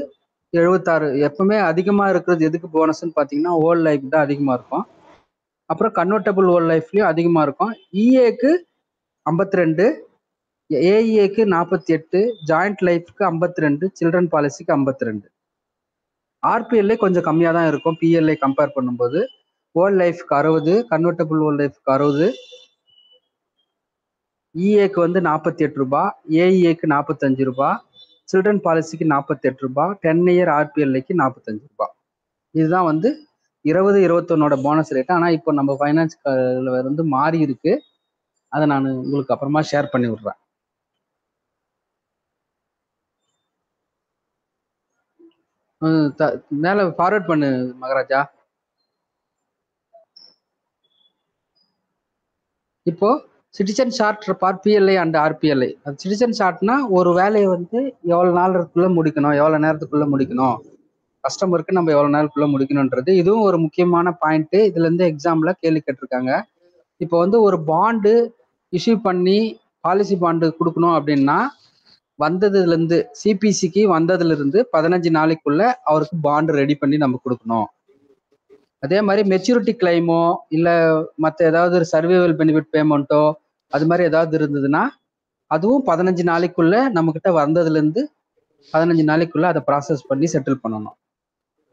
76 எப்பவுமே அதிகமா இருக்கிறது. எதுக்கு போனஸ்ன்னு பார்த்தீங்கன்னா ஓல்ட் லைஃப் தான் அதிகமா இருக்கும். அப்புறம் கன்வெர்டபிள் ஓல்ட் லைஃப்லயும் அதிகமா இருக்கும். இஏக்கு 52, ஏஇஏக்கு 48, ஜாயிண்ட் லைஃப்க்கு 52, சில்ட்ரன் பாலிசிக்கு 52. ஆர்பிஎல்ஏ கொஞ்சம் கம்மியா தான் இருக்கும் பிஎல்ஐ கம்பேர் பண்ணும்போது. ஓல்ட் லைஃப்க்கு 60, கன்வெர்டபிள் ஓல்ட் லைஃப்க்கு 60, இஏக்கு வந்து 48 ரூபாய், ஏஇஏக்கு 45 ரூபாய், சில்ட்ரன் பாலிசிக்கு 48 ரூபாய், 10 இயர் ஆர்பிஎல்ஐக்கு 45 ரூபாய். இதுதான் வந்து 20, 21 போனஸ் ரேட். ஆனா இப்போ நம்ம ஃபைனான்ஸ் வந்து மாறி இருக்கு. அதை நான் உங்களுக்கு அப்புறமா ஷேர் பண்ணி விடுறேன். மேல ஃபார்வர்ட் பண்ணு மகாராஜா. இப்போ citizen short for PLI and RPLI. அது சிட்டிசன் ஷார்ட்னா ஒரு வேலையை வந்து எவ்வளவு நாளுக்குள்ள முடிக்கணும், எவ்வளவு நேரத்துக்குள்ள முடிக்கணும் கஸ்டமருக்கு நம்ம எவ்வளவு நாளுக்குள்ள முடிக்கணும்ன்றது இதுவும் ஒரு முக்கியமான பாயிண்ட். இதுல இருந்து எக்ஸாம்ல கேள்வி கேட்டிருக்காங்க. இப்போ வந்து ஒரு பாண்டு இஷ்யூ பண்ணி பாலிசி பாண்டு கொடுக்கணும் அப்படின்னா வந்ததுல இருந்து சிபிசிக்கு வந்ததுல இருந்து 15 நாளைக்குள்ள அவருக்கு பாண்டு ரெடி பண்ணி நம்ம கொடுக்கணும். அதே மாதிரி மெச்சூரிட்டி கிளைமோ இல்ல மற்ற ஏதாவது ஒரு சர்வைவல் பெனிஃபிட் பேமெண்ட்டோ அது மாதிரி ஏதாவது இருந்ததுன்னா அதுவும் 15 நாளைக்குள்ள நம்ம கிட்ட வந்ததுல இருந்து 15 நாளைக்குள்ள அதை ப்ராசஸ் பண்ணி செட்டில் பண்ணணும்.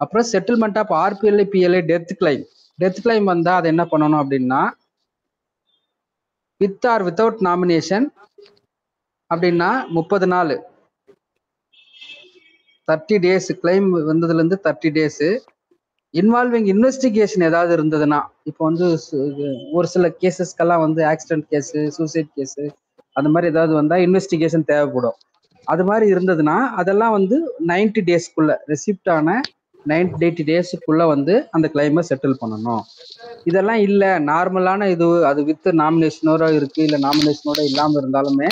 அப்புறம் settlement of RPLI PLI death claim வந்தா அதை என்ன பண்ணணும் அப்படின்னா வித் ஆர் வித்தவுட் நாமினேஷன் அப்படின்னா 30 நாள் 30 டேஸ் கிளைம் வந்ததுல இருந்து 30 டேஸ் இன்வால்விங் இன்வெஸ்டிகேஷன் ஏதாவது இருந்ததுன்னா இப்போ வந்து ஒரு சில கேசஸ்க்கெல்லாம் வந்து ஆக்சிடென்ட் கேஸு சூசைட் கேஸு அந்த மாதிரி ஏதாவது வந்தா இன்வெஸ்டிகேஷன் தேவைப்படும். அது மாதிரி இருந்ததுன்னா அதெல்லாம் வந்து 90 டேஸ்க்குள்ள ரெசிப்ட் ஆன 90 டேஸுக்குள்ள வந்து அந்த கிளைமை செட்டில் பண்ணணும். இதெல்லாம் இல்லை நார்மலான இது அது வித் நாமினேஷனோட இருக்கு இல்லை நாமினேஷனோட இல்லாமல் இருந்தாலுமே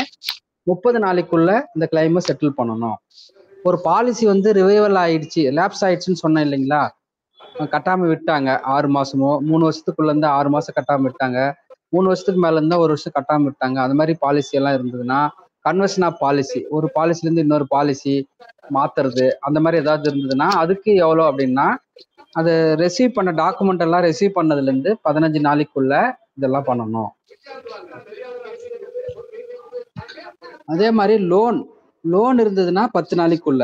30 நாளைக்குள்ள இந்த கிளைமை செட்டில் பண்ணணும். ஒரு பாலிசி வந்து ரிவைவல் ஆயிடுச்சு லேப்ஸ் ஆயிடுச்சுன்னு சொன்னேன் இல்லைங்களா, கட்டாம விட்டாங்க 6 மாசமோ 3 வருஷத்துக்குள்ள இருந்து 6 மாசம் கட்டாம விட்டாங்க, 3 வருஷத்துக்கு மேல இருந்தா 1 வருஷம் கட்டாம விட்டாங்க. அது மாதிரி பாலிசி எல்லாம் இருந்ததுன்னா கன்வர்ஷன் ஆஃப் பாலிசி ஒரு பாலிசில இருந்து இன்னொரு பாலிசி மாத்துறது அந்த மாதிரி ஏதாவது இருந்ததுன்னா அதுக்கு எவ்வளோ அப்படின்னா அது ரெசீவ் பண்ண டாக்குமெண்ட் எல்லாம் ரெசீவ் பண்ணதுல இருந்து 15 நாளைக்குள்ள இதெல்லாம் பண்ணணும். அதே மாதிரி லோன் இருந்ததுன்னா 10 நாளைக்குள்ள,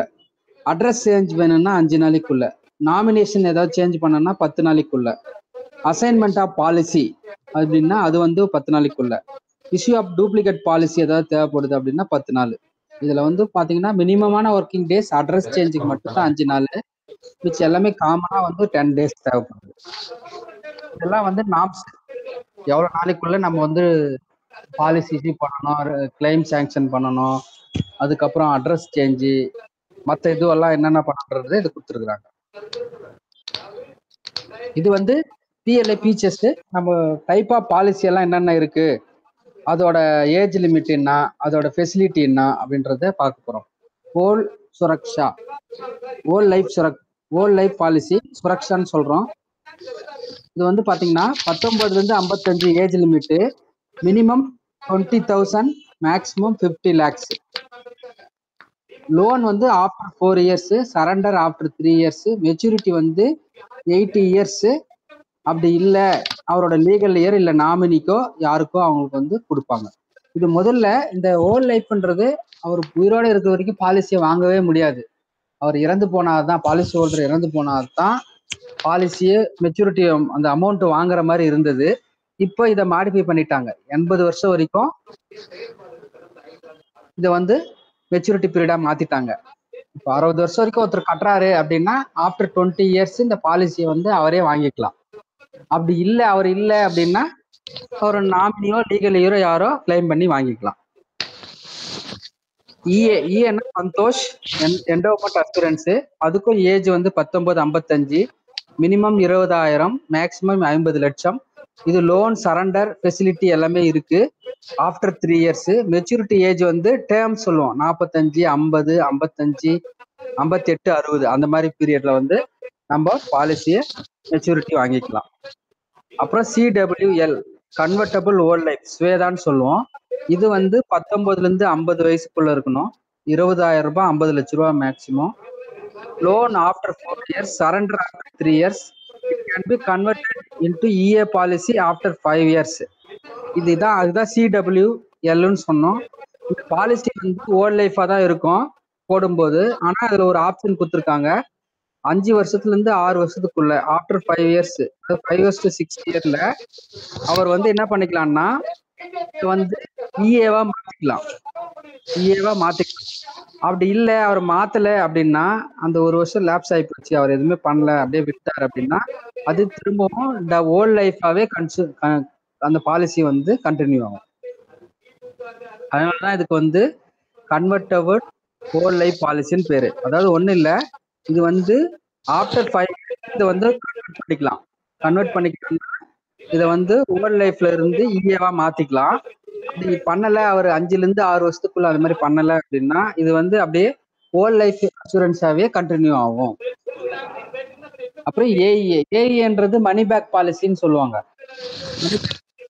அட்ரஸ் சேஞ்ச் வேணும்னா 5 நாளைக்குள்ள, நாமினேஷன் ஏதாவது சேஞ்ச் பண்ணனா 10 நாளைக்குள்ள, அசைன்மெண்ட் ஆஃப் பாலிசி அப்படின்னா அது வந்து 10 நாளைக்குள்ள, இஷ்யூ ஆஃப் டூப்ளிகேட் பாலிசி ஏதாவது தேவைப்படுது அப்படின்னா 10 நாள். இதுல வந்து பாத்தீங்கன்னா மினிமமான ஒர்க்கிங் டேஸ் அட்ரஸ் சேஞ்சுக்கு மட்டும் தான் 5 நாள், மிச்ச எல்லாமே காமனா வந்து 10 டேஸ் தேவைப்படுது. இதெல்லாம் வந்து நாம்ஸ் எவ்வளவு நாளைக்குள்ள நம்ம வந்து பாலிசி இஷ்யூ பண்ணணும், கிளைம் சாங்ஷன் பண்ணணும், அதுக்கப்புறம் அட்ரஸ் சேஞ்சு மற்ற இதுவெல்லாம் என்னென்ன பண்ணுறது இது கொடுத்துருக்குறாங்க. இது வந்து பிஎல்ஐ பீச்சர்ஸ் நம்ம டைப் ஆஃப் பாலிசி எல்லாம் என்னென்ன இருக்கு, அதோட ஏஜ் லிமிட் என்ன, அதோட ஃபெசிலிட்டி என்ன அப்படின்றத பார்க்க போறோம். Whole Suraksha whole life policy சுரக்ஷான்னு சொல்றோம். இது வந்து பாத்தீங்கன்னா 19 ல இருந்து 55 age limit, minimum 20,000, maximum 50 lakhs. Loan வந்து after 4 years, surrender after 3 years, maturity வந்து 80 years. அப்படி இல்லை அவரோட லீகல் இயர் இல்லை நாமினிக்கோ யாருக்கோ அவங்களுக்கு வந்து கொடுப்பாங்க. இது முதல்ல இந்த ஓல் லைஃப்ன்றது அவர் உயிரோடு இருக்கிற வரைக்கும் பாலிசியை வாங்கவே முடியாது. அவர் இறந்து போனாதான், பாலிசி ஹோல்டர் இறந்து போனாதான் பாலிசியை மெச்சூரிட்டி அந்த அமௌண்ட் வாங்குற மாதிரி இருந்தது. இப்போ இதை மாடிஃபை பண்ணிட்டாங்க. 80 வருஷம் வரைக்கும் இதை வந்து மெச்சூரிட்டி பீரியடா மாத்திட்டாங்க. இப்போ 60 வருஷம் வரைக்கும் ஒருத்தர் கட்டுறாரு அப்படின்னா ஆஃப்டர் 20 years இந்த பாலிசியை வந்து அவரே வாங்கிக்கலாம். அப்படி இல்லை அவர் இல்லை அப்படின்னா அவர் நாமினியோ லீகல் இயரோ யாரோ கிளைம் பண்ணி வாங்கிக்கலாம். இஏன்னா சந்தோஷ் என்டோமெண்ட் அசூரன்ஸ், அதுக்கும் ஏஜ் வந்து 19-55, மினிமம் 20,000, மேக்சிமம் 50 லட்சம். இது லோன் சரண்டர் ஃபெசிலிட்டி எல்லாமே இருக்கு. ஆஃப்டர் 3 years மெச்சூரிட்டி ஏஜ் வந்து டேர்ம் சொல்லுவோம் 45, 50, 55, 58, 60 அந்த மாதிரி பீரியட்ல வந்து நம்ம பாலிசியை மெச்சூரிட்டி வாங்கிக்கலாம். அப்புறம் சிடபிள்யூஎல் கன்வெர்டபிள் ஓல்ட் லைஃப் ஸ்வேதான்னு சொல்லுவோம். இது வந்து 19 ல இருந்து 50 வயசுக்குள்ள இருக்கணும், 20,000 ரூபாய், 50 லட்ச ரூபா maximum. Loan after 4 years, surrender after 3 years. It can be converted into EA policy after 5 years. அதுதான் சிடபிள்யூஎல்னு சொன்னோம். இந்த பாலிசி வந்து ஓல்ட் லைஃபா தான் இருக்கும் போடும்போது. ஆனா அதுல ஒரு ஆப்ஷன் கொடுத்துருக்காங்க, 5 வருஷத்துல இருந்து 6 வருஷத்துக்குள்ள after 5 years, 5 years to 6 years அவர் வந்து என்ன பண்ணிக்கலாம்னா வந்து இஏவா மாத்திக்கலாம். அப்படி இல்லை அவர் மாத்தல அப்படின்னா அந்த 1 வருஷம் லேப்ஸ் ஆகி போச்சு, அவர் எதுவுமே பண்ணல அப்படியே விட்டார் அப்படின்னா அது திரும்பவும் இந்த ஓல்ட் லைஃபாவே அந்த பாலிசி வந்து கண்டினியூ ஆகும். அதனாலதான் இதுக்கு வந்து கன்வெர்டபிள் ஓல்ட் லைஃப் பாலிசின்னு பேரு. அதாவது ஒண்ணும் இல்லை, இது வந்து ஆஃப்டர் 5 years இதை வந்து கன்வெர்ட் பண்ணிக்கலாம். இதை வந்து ஓல்ட் லைஃப்ல இருந்து இஏவா மாத்திக்கலாம். அப்படி பண்ணல அவர் 5 ல இருந்து 6 வருஷத்துக்குள்ள அது மாதிரி பண்ணல அப்படின்னா இது வந்து அப்படியே ஹோல் லைஃப் இன்சூரன்ஸாவே கண்டினியூ ஆகும். அப்புறம் ஏஇஏன்றது மணி பேக் பாலிசின்னு சொல்லுவாங்க.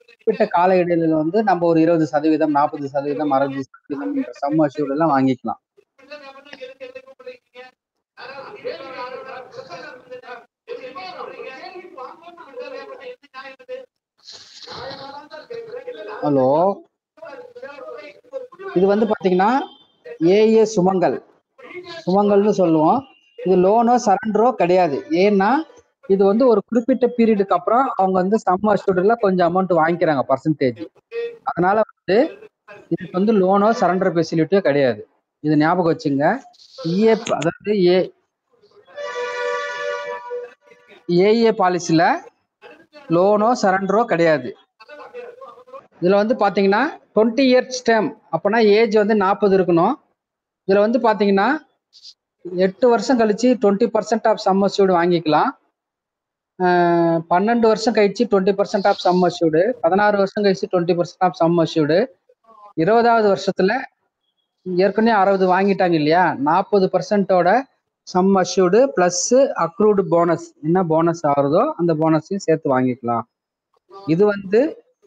குறிப்பிட்ட கால இடையில வந்து நம்ம ஒரு 20%, 40%, 60% சம் அஷ்யூர்ட் எல்லாம் வாங்கிக்கலாம். ஹலோ, இது வந்து பாத்தீங்கன்னா ஏஏ சுமங்கல்னு சொல்லுவோம். இது லோனோ சரண்டரோ கிடையாது. ஏன்னா இது வந்து ஒரு குறிப்பிட்ட பீரியடுக்கு அப்புறம் அவங்க வந்து சம் அஷ்யூர்ட்ல கொஞ்சம் அமௌண்ட் வாங்கிக்கிறாங்க பர்சன்டேஜ். அதனால வந்து இதுக்கு வந்து லோனோ சரண்டர் ஃபெசிலிட்டியோ கிடையாது. இது ஞாபகம் வச்சுங்க. அதாவது ஏஏ பாலிசில லோனோ சரண்டரோ கிடையாது. இதுல வந்து பாத்தீங்கன்னா 20 இயர்ஸ் டேர்ம், அப்பனா ஏஜ் வந்து 40 இருக்கணும். இதுல வந்து பாத்தீங்கன்னா 8 வருஷம் கழிச்சு 20% ஆஃப் சம் அஷ்யூர்டு வாங்கிக்கலாம். 12 வருஷம் கழிச்சு 20% ஆஃப் சம் அஷ்யூர்டு, 16 வருஷம் கழிச்சு 20% ஆஃப் சம் அஷ்யூர்டு, 20வது வருஷத்துல ஏற்கனவே 60 வாங்கிட்டாங்க இல்லையா, 40%ஓட sum assured plus accrued bonus, என்ன போனஸ் ஆகுறதோ அந்த போனஸையும் சேர்த்து வாங்கிக்கலாம். இது வந்து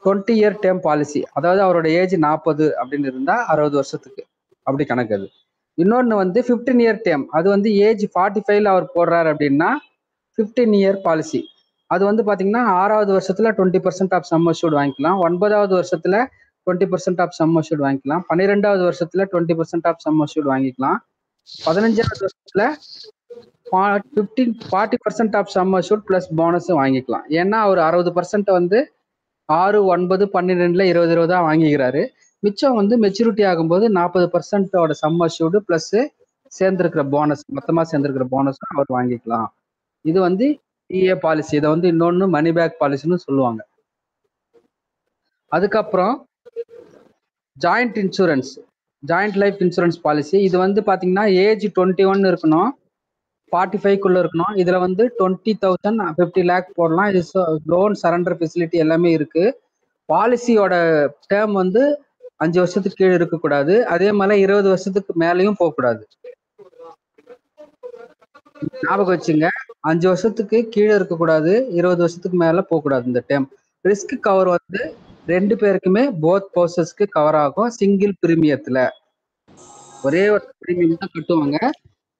20 இயர் டேர்ம் பாலிசி. அதாவது அவரோட ஏஜ் 40 அப்படின்னு இருந்தா 60 வருஷத்துக்கு அப்படி கணக்கு. அது இன்னொன்னு வந்து 15 இயர் டேர்ம். அது வந்து ஏஜ் 45ல அவர் போடுறாரு அப்படின்னா 15 இயர் பாலிசி. அது வந்து பாத்தீங்கன்னா 6வது வருஷத்துல 20% ஆஃப் சம் அஷ்யூர்டு வாங்கிக்கலாம், 9வது வருஷத்துல 20% ஆஃப் சம் அஷ்யூர்டு வாங்கிக்கலாம், 12வது வருஷத்துல 20% ஆஃப் சம் அஷ்யூர்டு வாங்கிக்கலாம், 15வது வருஷத்துல 40% of sum assured plus bonus வாங்கிக்கலாம். ஏன்னா அவர் 60% வந்து 6, 9, 12ல 20 தான் வாங்கிக்கிறாரு. மிச்சம் வந்து மெச்சூரிட்டி ஆகும்போது 40%ஓட சம் அஷ்யூர்டு பிளஸ் சேர்ந்திருக்கிற போனஸ், மொத்தமா சேர்ந்திருக்கிற போனஸ் அவர் வாங்கிக்கலாம். இது வந்து ஏஏ பாலிசி. இதை வந்து இன்னொன்னு மணி பேக் பாலிசின்னு சொல்லுவாங்க. அதுக்கப்புறம் joint insurance, joint life insurance policy. இது வந்து பாத்தீங்கன்னா ஏஜ் 21 இருக்கணும், 45க்குள்ள இருக்கணும். இதுல வந்து 20,000, 50 lakh போடலாம். இது லோன் சரண்டர் ஃபெசிலிட்டி எல்லாமே இருக்கு. பாலிசியோட டேர்ம் வந்து 5 வருஷத்துக்கு கீழே இருக்கக்கூடாது. அதே மாதிரி 20 வருஷத்துக்கு மேலேயும் போகக்கூடாது. ஞாபகம் வச்சுங்க, 5 வருஷத்துக்கு கீழே இருக்கக்கூடாது, 20 வருஷத்துக்கு மேல போகக்கூடாது. இந்த டேர்ம் ரிஸ்க் கவர் வந்து 2 பேருக்குமே போத் பர்சன்ஸ்க்கு கவர் ஆகும். சிங்கிள் பிரீமியத்துல ஒரே ஒரு பிரீமியம் தான் கட்டுவாங்க,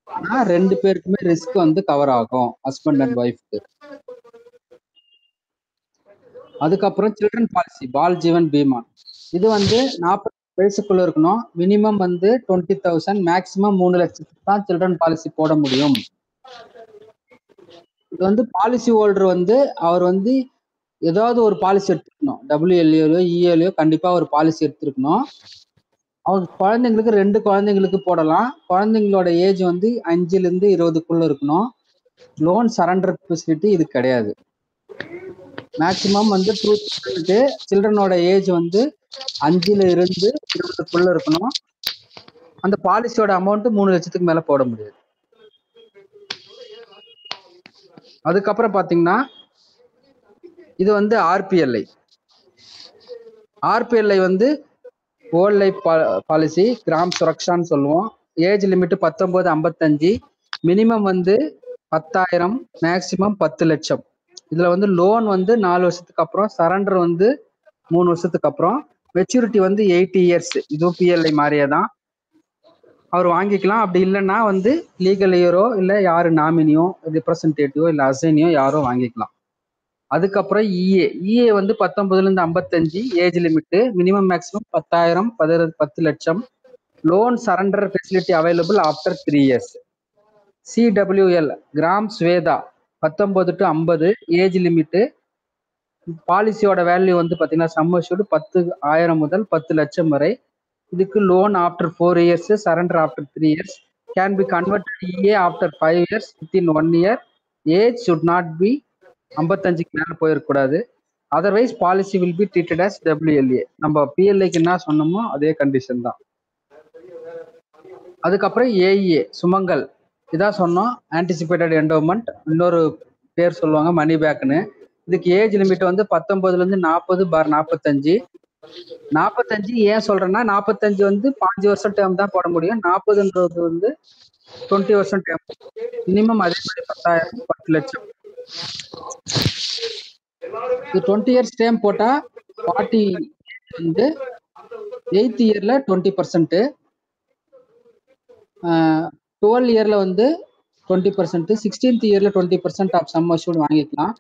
ஆனா 2 பேருக்குமே ரிஸ்க் வந்து கவர் ஆகும், ஹஸ்பண்ட் அண்ட் ஒய்ஃப்க்கு. அதுக்கப்புறம் சில்ட்ரன் பாலிசி, பால் ஜீவன் பீமா. இது வந்து 40 வயசுக்குள்ள இருக்கணும். மினிமம் வந்து 20,000, மேக்சிமம் 3 லட்சத்துக்கு தான் சில்ட்ரன் பாலிசி போட முடியும். இது வந்து பாலிசி ஹோல்டர் வந்து அவர் வந்து ஏதாவது ஒரு பாலிசி எடுத்துக்கணும். WLAலையோ EAலையோ கண்டிப்பா ஒரு பாலிசி எடுத்துருக்கணும். அவங்க குழந்தைங்களுக்கு 2 குழந்தைங்களுக்கு போடலாம். குழந்தைங்களோட ஏஜ் வந்து 5ல இருந்து 20க்குள்ள இருக்கணும். லோன் சரண்டர் ஃபெசிலிட்டி இது கிடையாது. மேக்சிமம் வந்து சில்ட்ரனோட ஏஜ் வந்து 5ல இருந்து 20க்குள்ள இருக்கணும். அந்த பாலிசியோட அமௌண்ட் 3 லட்சத்துக்கு மேல போட முடியாது. அதுக்கப்புறம் பாத்தீங்கன்னா இது வந்து ஆர்பிஎல்ஐ. ஆர்பிஎல்ஐ வந்து ஹோல் லைஃப் பாலிசி, கிராம் சுரக்ஷான்னு சொல்லுவோம். ஏஜ் லிமிட் 19-55, மினிமம் வந்து 10,000, மேக்சிமம் 10 லட்சம். இதுல வந்து லோன் வந்து 4 வருஷத்துக்கு அப்புறம், சரண்டர் வந்து 3 வருஷத்துக்கு அப்புறம், மெச்சூரிட்டி வந்து 80 இயர்ஸ். இதுவும் பிஎல்ஐ மாதிரியே தான் அவர் வாங்கிக்கலாம். அப்படி இல்லைன்னா வந்து லீகல் இயரோ இல்லை யாரு நாமினியோ ரெப்ரசன்டேட்டிவோ இல்லை அசைனியோ யாரோ வாங்கிக்கலாம். அதுக்கப்புறம் இஏ வந்து 19ல இருந்து 55 ஏஜ் லிமிட், மினிமம் மேக்சிமம் 10,000, 10 லட்சம். Loan surrender facility available after 3 years. CWL gram Swetha 19 to 50 age limit. பாலிசியோட வேல்யூ வந்து பார்த்தீங்கன்னா சம் அஷ்யூர்டு 10,000 முதல் 10 லட்சம் வரை. இதுக்கு loan after 4 years, surrender after 3 years. Can be converted EA after 5 years within 1 year. Age should not be 55க்கு மேல போயிடக்கூடாது. Otherwise policy will be treated as WLA. நம்ம பிஎல்ஐக்கு என்ன சொன்னோமோ அதே கண்டிஷன் தான். அதுக்கப்புறம் ஏஇஏ சுமங்கல், இதான் சொன்னோம், ஆன்டிசிபேட்டட் என்டோமெண்ட், இன்னொரு பேர் சொல்லுவாங்க மணி பேக்னு. இதுக்கு ஏஜ் லிமிட் வந்து 19ல இருந்து 40/45, 45 ஏன் சொல்றேன்னா 45 வந்து 5 வருஷம் டேர்ம் தான் போட முடியும். 40ன்றது வந்து 20 வருஷம் டேர்ம். மினிமம் அதே மாதிரி 10,000 10 லட்சம். இது 20 இயர்ஸ் டேர்ம் போட்டா 40 வந்து 8th இயர்ல 20%, 12 இயர்ல வந்து 20%, 16th இயர்ல 20% ஆஃப் சம் அஷ்யூர்ட் வாங்கிக்கலாம்.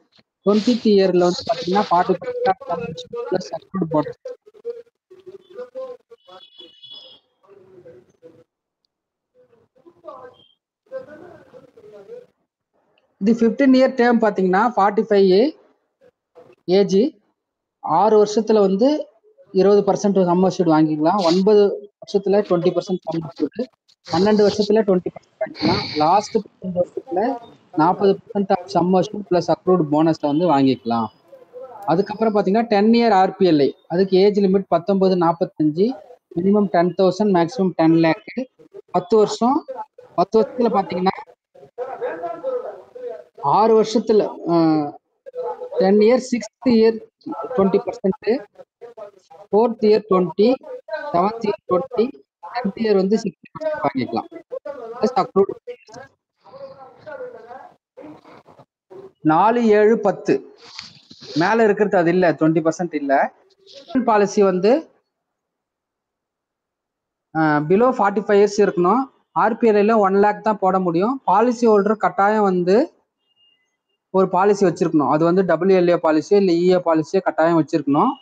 20th இயர்ல வந்து பாத்தீங்கன்னா 40% of sum assured plus accrued bonus. இது 15 இயர் டேர்ம் பாத்தீங்கன்னா 45 ஏஜ், 6 வருஷத்துல வந்து 20% சம் அஷ்யூர்ட் வாங்கிக்கலாம். 9 வருஷத்துல 20% சம் அஷ்யூர்ட், 12 வருஷத்துல 20% வாங்கிக்கலாம். லாஸ்ட் 12 வருஷத்துல 40% of sum assured plus accrued bonus வந்து வாங்கிக்கலாம். அதுக்கப்புறம் பாத்தீங்கன்னா 10 இயர் ஆர்பிஎல்ஐ, அதுக்கு age limit 19-45, minimum 10,000, maximum 10 lakh. 10 வருஷம், 10 வருஷத்துல பாத்தீங்கன்னா 6 வருஷத்துல 10 year, 6th year 20%, 4th year 20, 7th year 20, 10th year வந்து 60% வாங்கிக்கலாம். பிளஸ் அக்ரூட் 4, 7, 10 மேல இருக்கிறது அது இல்ல, 20% இல்ல. பாலிசி வந்து பிலோ 45 இயர்ஸ் இருக்கணும். ஆர்பிஎல்ஐல 1 lakh தான் போட முடியும். பாலிசி ஹோல்டர் கட்டாயம் வந்து ஒரு பாலிசி வச்சிருக்கணும். அது வந்து WLA பாலிசியோ இல்லை EA பாலிசியோ கட்டாயம் வச்சிருக்கணும்.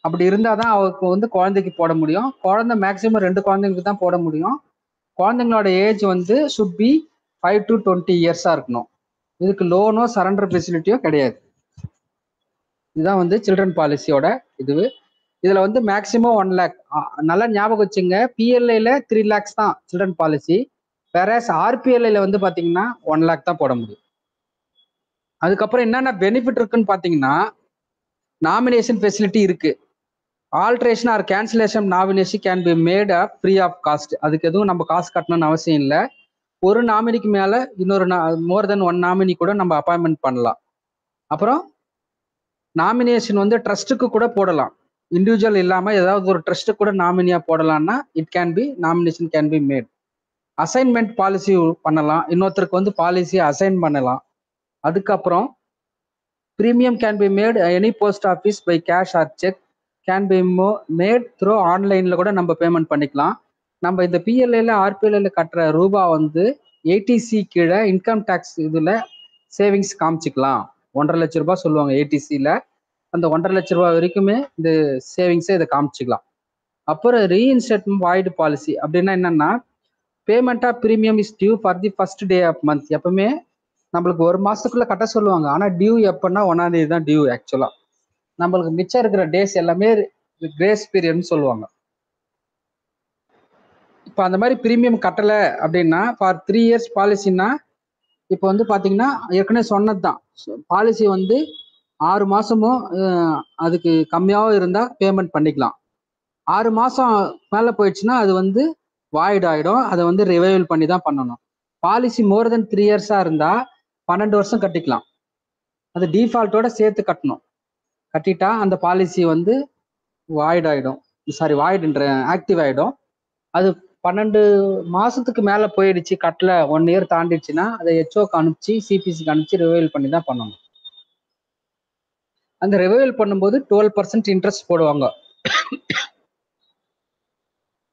அப்படி இருந்தாதான் அவருக்கு வந்து குழந்தைக்கு போட முடியும். குழந்தை மேக்சிமம் 2 குழந்தைங்களுக்கு தான் போட முடியும். குழந்தைங்களோட ஏஜ் வந்து சுட் பி 5 to 20 இயர்ஸா இருக்கணும். இதுக்கு லோனோ சரண்டர் ஃபெசிலிட்டியோ கிடையாது. இதுதான் வந்து சில்ட்ரன் பாலிசியோட இது. இதுல வந்து மேக்சிமம் 1 lakh. நல்லா ஞாபகம் வச்சுங்க, PLIல 3 lakhs தான் சில்ட்ரன் பாலிசி, வேற RPLIல வந்து பாத்தீங்கன்னா 1 lakh தான் போட முடியும். அதுக்கப்புறம் என்னென்ன பெனிஃபிட் இருக்குன்னு பாத்தீங்கன்னா, நாமினேஷன் ஃபெசிலிட்டி இருக்கு. Alteration or cancellation nomination can be made free of cost. அதுக்கு எதுவும் நம்ம காசு கட்டணும்னு அவசியம் இல்லை. ஒரு நாமினிக்கு மேல இன்னொரு மோர் தென் 1 நாமினி கூட நம்ம அப்பாயின்மெண்ட் பண்ணலாம். அப்புறம் நாமினேஷன் வந்து ட்ரஸ்ட்டுக்கு கூட போடலாம். இண்டிவிஜுவல் இல்லாம ஏதாவது ஒரு ட்ரஸ்ட் கூட நாமினியா போடலாம்னா it can be nomination can be made. Assignment policy பண்ணலாம், இன்னொருத்தருக்கு வந்து பாலிசி அசைன் பண்ணலாம். அதுக்கப்புறம் premium can be made any post office by cash or cheque, can be made through ஆன்லைன்ல கூட நம்ம பேமெண்ட் பண்ணிக்கலாம். நம்ம இந்த PLIல RPLIல கட்டுற ரூபா வந்து 80C கீழே இன்கம் டேக்ஸ் இதுல சேவிங்ஸ் காமிச்சிக்கலாம். 1.5 லட்ச ரூபாய் சொல்லுவாங்க ATCல, அந்த 1.5 லட்ச ரூபாய் வரைக்குமே இந்த சேவிங்ஸை இதை காமிச்சிக்கலாம். அப்புறம் ரீஇன்ஸ்டேட்மெண்ட் வாய்டு பாலிசி அப்படின்னா என்னன்னா, payment of premium is due for the first day of month. எப்பவுமே நம்மளுக்கு 1 மாசத்துக்குள்ள கட்ட சொல்லுவாங்க, ஆனா டியூ எப்பன்னா 1ஆம் தேதி தான் டியூ. ஆக்சுவலா நம்மளுக்கு மிச்சம் இருக்கிற டேஸ் எல்லாமே கிரேஸ் பீரியட்னு சொல்லுவாங்க. இப்போ அந்த மாதிரி பிரீமியம் கட்டலை அப்படின்னா ஃபார் 3 இயர்ஸ் பாலிசின்னா, இப்போ வந்து பார்த்தீங்கன்னா ஏற்கனவே சொன்னது தான், பாலிசி வந்து 6 மாசமும் அதுக்கு கம்மியாகவும் இருந்தால் பேமெண்ட் பண்ணிக்கலாம். 6 மாசம் மேலே போயிடுச்சுன்னா அது வந்து வாய்ட் ஆகிடும். அதை வந்து ரிவைவல் பண்ணி தான் பண்ணணும். பாலிசி மோர் தென் 3 இயர்ஸாக இருந்தால் 12 வருஷம் கட்டிக்கலாம். அது டிஃபால்ட்டோட சேர்த்து கட்டணும். கட்டிட்டா அந்த பாலிசி வந்து வாய்ட் ஆகிடும், சாரி வாய்டுன்ற ஆக்டிவ் ஆகிடும். அது 12 மாசத்துக்கு மேலே போயிடுச்சு, கட்டல 1 இயர் தாண்டிடுச்சுன்னா அதை HOக்கு அனுப்பிச்சு CPCக்கு அனுப்பிச்சு ரிவைவல் பண்ணி தான் பண்ணணும். அந்த ரிவைவல் பண்ணும்போது 12% இன்ட்ரெஸ்ட் போடுவாங்க.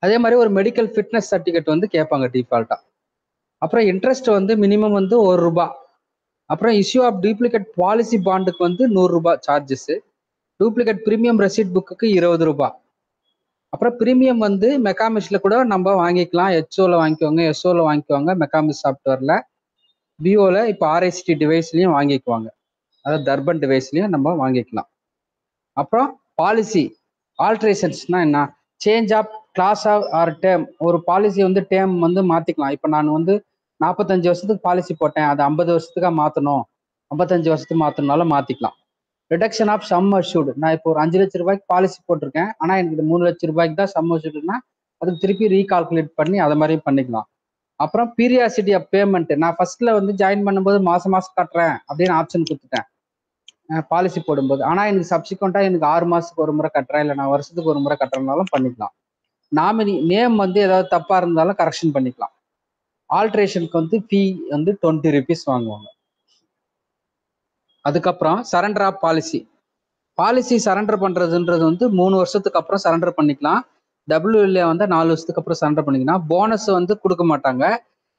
அதே மாதிரி ஒரு மெடிக்கல் ஃபிட்னஸ் சர்டிஃபிகேட் வந்து கேட்பாங்க டிஃபால்ட்டா. அப்புறம் இன்ட்ரெஸ்ட் வந்து மினிமம் வந்து ₹1. அப்புறம் இஷ்யூ ஆஃப் டூப்ளிகேட் பாலிசி பாண்டுக்கு வந்து ₹100 charges. Duplicate premium receipt book ₹20. அப்புறம் பிரீமியம் வந்து மெக்காமிஸ்ல கூட நம்ம வாங்கிக்கலாம். HOல வாங்கிக்குவாங்க, SOல வாங்கிக்குவாங்க, மெக்காமிஸ் சாஃப்ட்வேர்ல, BOல இப்போ RICT டிவைஸ்லையும் வாங்கிக்குவாங்க, அதாவது தர்பன் டிவைஸ்லையும் நம்ம வாங்கிக்கலாம். அப்புறம் பாலிசி ஆல்ட்ரேஷன்ஸ்னா என்ன, change of class or term. ஒரு பாலிசி வந்து டேர்ம் வந்து மாத்திக்கலாம். இப்போ நான் வந்து 45 வருஷத்துக்கு பாலிசி போட்டேன், அதை 50 வருஷத்துக்காக மாற்றணும், 55 வருஷத்துக்கு மாற்றணும்னாலும் மாற்றிக்கலாம். ரிடக்ஷன் ஆஃப் சம் அஷ்யூர்டு, நான் இப்போ ஒரு 5 லட்ச ரூபாய்க்கு பாலிசி போட்டிருக்கேன், ஆனால் எனக்கு 3 லட்ச ரூபாய்க்கு தான் சம் அஷ்யூர்டுனா அதுக்கு திருப்பி ரீகால்குலேட் பண்ணி அதை மாதிரியும் பண்ணிக்கலாம். அப்புறம் பீரியாசிட்டி ஆஃப் பேமெண்ட், நான் ஃபர்ஸ்ட்ல வந்து ஜாயின் பண்ணும்போது மாசம் மாசம் கட்டுறேன் அப்படின்னு ஆப்ஷன் கொடுத்துட்டேன். பாலிசி போடும்போது. ஆனால் எனக்கு சப்சிக்வெண்ட்டாக எனக்கு 6 மாதத்துக்கு ஒரு முறை கட்டுறேன், இல்லை நான் வருஷத்துக்கு ஒரு முறை கட்டுறதுனாலும் பண்ணிக்கலாம். நாமினி நேம் வந்து ஏதாவது தப்பாக இருந்தாலும் கரெக்ஷன் பண்ணிக்கலாம். ஆல்ட்ரேஷனுக்கு வந்து ஃபீ வந்து 20 rupees வாங்குவாங்க. அதுக்கப்புறம் surrender of policy. Policy surrender பண்ணுறதுன்றது வந்து 3 வருஷத்துக்கு அப்புறம் சரண்டர் பண்ணிக்கலாம். டபிள்யூஎல்ஏ வந்து 4 வருஷத்துக்கு அப்புறம் சரண்டர் பண்ணிக்கலாம். போனஸ் வந்து கொடுக்க மாட்டாங்க.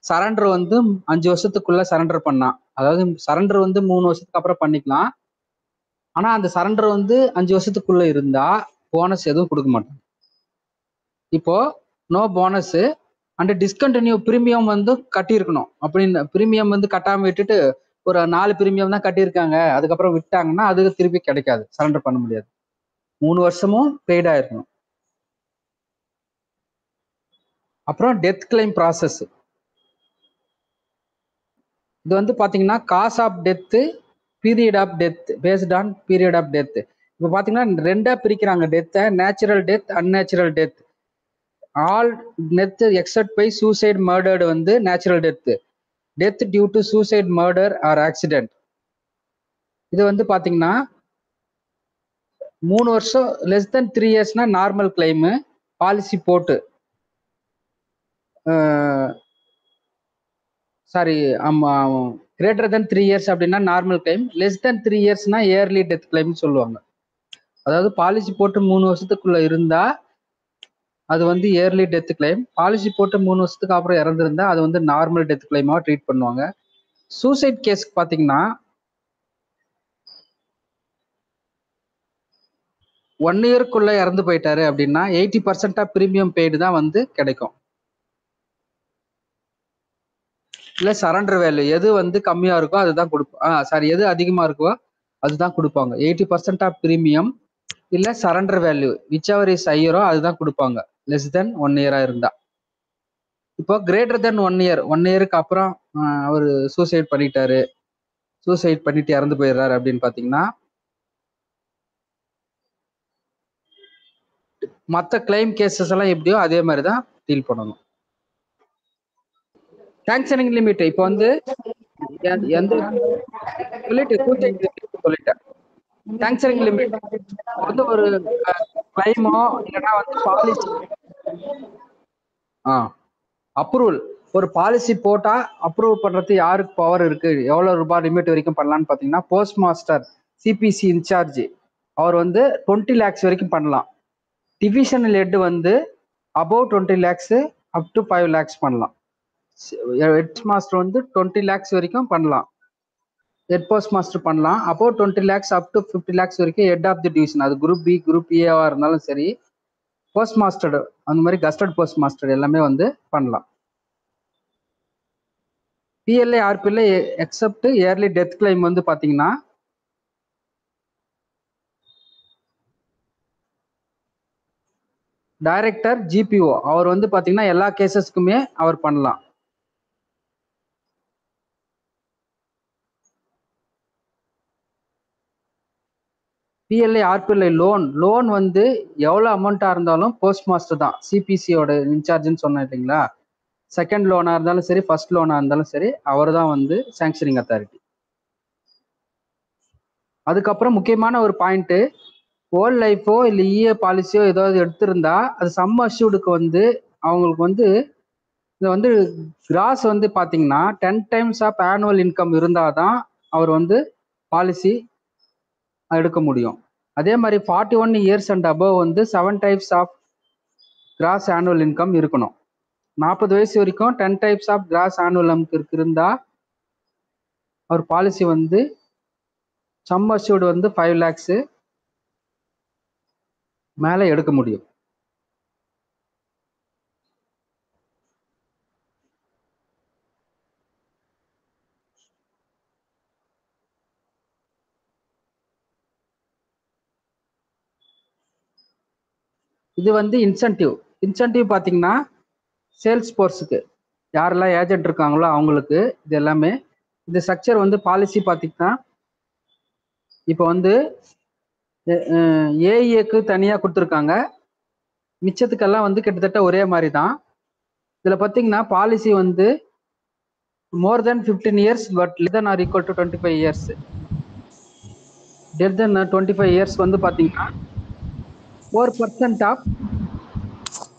சரண்டர் வந்து 5 வருஷத்துக்குள்ள சரண்டர் பண்ணா, அதாவது சரண்டர் வந்து 3 வருஷத்துக்கு அப்புறம் பண்ணிக்கலாம். ஆனா அந்த சரண்டர் வந்து 5 வருஷத்துக்குள்ள இருந்தா போனஸ் எதுவும் கொடுக்க மாட்டாங்க. இப்போ no bonus and discontinue premium வந்து கட்டியிருக்கணும். அப்படின்னு பிரீமியம் வந்து கட்டாம விட்டுட்டு ஒரு 4 பிரீமியம் தான் கட்டியிருக்காங்க, அதுக்கப்புறம் விட்டாங்கன்னா அதுக்கு திருப்பி கிடைக்காது, சரண்டர் பண்ண முடியாது. 3 வருஷமும் பெய்டா இருக்கணும். அப்புறம் டெத் கிளைம் ப்ராசஸ். இது வந்து பாத்தீங்கன்னா cause of death, period of death, based on period of death. இப்போ பாத்தீங்கன்னா 2ஆ பிரிக்கிறாங்க டெத்தை, natural death, unnatural death. All death except by suicide murdered வந்து natural death. Death due to suicide murder or accident. இது வந்து பாத்தீங்கன்னா 3 வருஷம் லெஸ் தென் 3 இயர்ஸ்னா நார்மல் கிளைமு பாலிசி போட்டு, சாரி கிரேட்டர் தென் 3 இயர்ஸ் அப்படின்னா நார்மல் கிளைம், லெஸ் தென் 3 இயர்ஸ்னா early death கிளைம்னு சொல்லுவாங்க. அதாவது பாலிசி போட்டு 3 வருஷத்துக்குள்ள இருந்தா அது வந்து இயர்லி டெத் கிளைம். பாலிசி போட்டு 3 வருஷத்துக்கு அப்புறம் இறந்துருந்தா அது வந்து நார்மல் டெத் கிளைமா ட்ரீட் பண்ணுவாங்க. சூசைட் கேஸ்க்கு பாத்தீங்கன்னா 1 இயருக்குள்ள இறந்து போயிட்டாரு அப்படின்னா 80% ஆஃப் பிரீமியம் பெய்டு தான் வந்து கிடைக்கும். இல்ல சரண்டர் வேல்யூ எது வந்து கம்மியா இருக்கோ அதுதான் கொடுப்போம், எது அதிகமா இருக்கோ அதுதான் கொடுப்பாங்க. 80% ஆஃப் பிரீமியம் இல்ல surrender value whichever is ஹையரோ அதுதான் கொடுப்பாங்க, லெஸ் தென் 1 இயரா இருந்தா. இப்போ கிரேட்டர் தென் 1 இயர், 1 இயருக்கு அப்புறம் அவர் சூசைட் பண்ணிட்டாரு, சூசைட் பண்ணிட்டு இறந்து போயிடுறாரு அப்படின்னு பாத்தீங்கன்னா மற்ற கிளைம் கேசஸ் எல்லாம் எப்படியோ அதே மாதிரி தான் டீல் பண்ணணும். சாங்ஷனிங் லிமிட் இப்போ வந்து எந்த சொல்லிட்டேன். சாங்ஷனிங் லிமிட் வந்து ஒரு கிளைமோ இல்லைன்னா வந்து பாலிசி அப்ரூவல், ஒரு பாலிசி போட்டா அப்ரூவ் பண்றது யாருக்கு பவர் இருக்கு, எவ்வளவு ரூபாய் லிமிட் வரைக்கும் பண்ணலாம்னு பாத்தீங்கன்னா போஸ்ட் மாஸ்டர் சிபிசி இன்சார்ஜ் அவர் வந்து 20 lakhs வரைக்கும் பண்ணலாம். டிவிஷனல் ஹெட் வந்து above 20 lakhs up to 5 lakhs பண்ணலாம். ஹெட் மாஸ்டர் வந்து 20 lakhs வரைக்கும் பண்ணலாம், ஹெட் போஸ்ட் மாஸ்டர் பண்ணலாம். Above 20 lakhs up to 50 lakhs வரைக்கும் ஹெட் ஆஃப் தி டிவிஷன், அது குரூப் பி குரூப் ஏவா இருந்தாலும் சரி, போஸ்ட் மாஸ்டர் அந்த மாதிரி கஸ்டர்ட் போஸ்ட் மாஸ்டர் எல்லாமே வந்து பண்ணலாம். PLI RPLI except early death claim வந்து பாத்தீங்கன்னா டைரக்டர் ஜிபிஓ அவர் வந்து பாத்தீங்கன்னா எல்லா கேசஸ்க்குமே அவர் பண்ணலாம். பிஎல்ஐ ஆர்பிஎல்ஐ லோன் வந்து எவ்வளவு அமௌண்ட்டா இருந்தாலும் போஸ்ட் மாஸ்டர் தான் சிபிசியோட இன்சார்ஜ்னு சொன்னேன் இல்லைங்களா. செகண்ட் லோனா இருந்தாலும் சரி, ஃபர்ஸ்ட் லோனா இருந்தாலும் சரி, அவர் தான் வந்து சாங்ஷனிங் அத்தாரிட்டி. அதுக்கப்புறம் முக்கியமான ஒரு பாயிண்ட், ஓல்ட் லைஃபோ இல்லை இஏ பாலிசியோ ஏதாவது எடுத்திருந்தா அது சம் அஷ்யூர்டுக்கு வந்து அவங்களுக்கு வந்து இது வந்து கிராஸ் வந்து பாத்தீங்கன்னா 10 times ஆஃப் ஆனுவல் இன்கம் இருந்தாதான் அவர் வந்து பாலிசி எடுக்க முடியும். அதே மாதிரி 41 years அண்ட் அபவ் வந்து 7 types of gross annual income இருக்கணும். 40 வயசு வரைக்கும் 10 types of gross annual income இருந்தா அவர் பாலிசி வந்து சம் அஷ்யூர்டு வந்து 5 lakhs மேலே எடுக்க முடியும். இது வந்து இன்சென்டிவ் பாத்தீங்கன்னா சேல்ஸ் போர்ஸுக்கு யாரெல்லாம் ஏஜென்ட் இருக்காங்களோ அவங்களுக்கு இது எல்லாமே. இந்த ஸ்ட்ரக்சர் வந்து பாலிசி பாத்தீங்கன்னா இப்போ வந்து ஏஇஏக்கு தனியா கொடுத்துருக்காங்க, மிச்சத்துக்கெல்லாம் வந்து கிட்டத்தட்ட ஒரே மாதிரி தான். இதுல பாத்தீங்கன்னா பாலிசி வந்து more than 15 years but less than or equal to 25 years. Death then 25 years வந்து பாத்தீங்கன்னா 4% ஆஃப்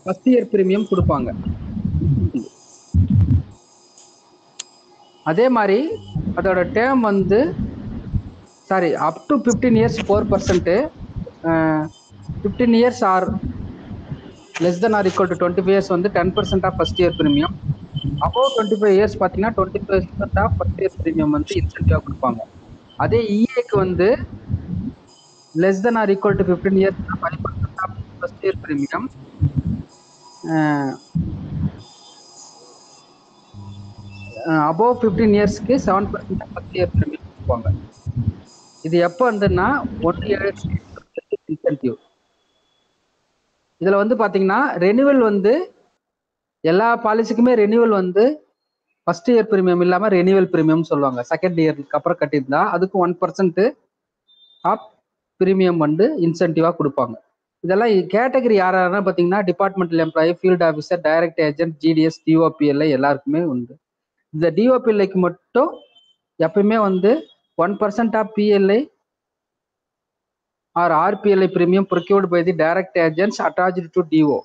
ஃபர்ஸ்ட் இயர் பிரீமியம் கொடுப்பாங்க. அதே மாதிரி அதோட டேர்ம் வந்து sorry up to 15 years 4%, 15 years or less than or equal to 25 years வந்து 10% of first year premium. Above 25 years பார்த்தீங்கன்னா 20% of first year premium வந்து இன்சென்டிவா கொடுப்பாங்க. அதே இஏக்கு வந்து less than or equal to 15 years 5% of first year premium, above 15 இயர்ஸ்க்கு 7% of first year premium கொடுப்பாங்க. இது எப்போ வந்துன்னா 1 இயர் இன்சென்டிவ். இதுல வந்து பாத்தீங்கன்னா ரெனிவல் வந்து எல்லா பாலிசிக்குமே ரெனிவல் வந்து ஃபர்ஸ்ட் இயர் பிரீமியம் இல்லாம ரெனிவல் பிரீமியம் சொல்லுவாங்க. செகண்ட் இயருக்கு அப்புறம் கட்டியிருந்தா அதுக்கு 1% ஆஃப் பிரீமியம் வந்து இன்சென்டிவா கொடுப்பாங்க. இதெல்லாம் கேட்டகரி யாராருன்னா பாத்தீங்கன்னா departmental employee, field officer, direct agent, GDS, DOPLI எல்லாருக்குமே உண்டு. இந்த டிஓபிஎல்ஐக்கு மட்டும் எப்பயுமே வந்து 1% of PLI or RPLI premium procured by the direct agents attached to DO.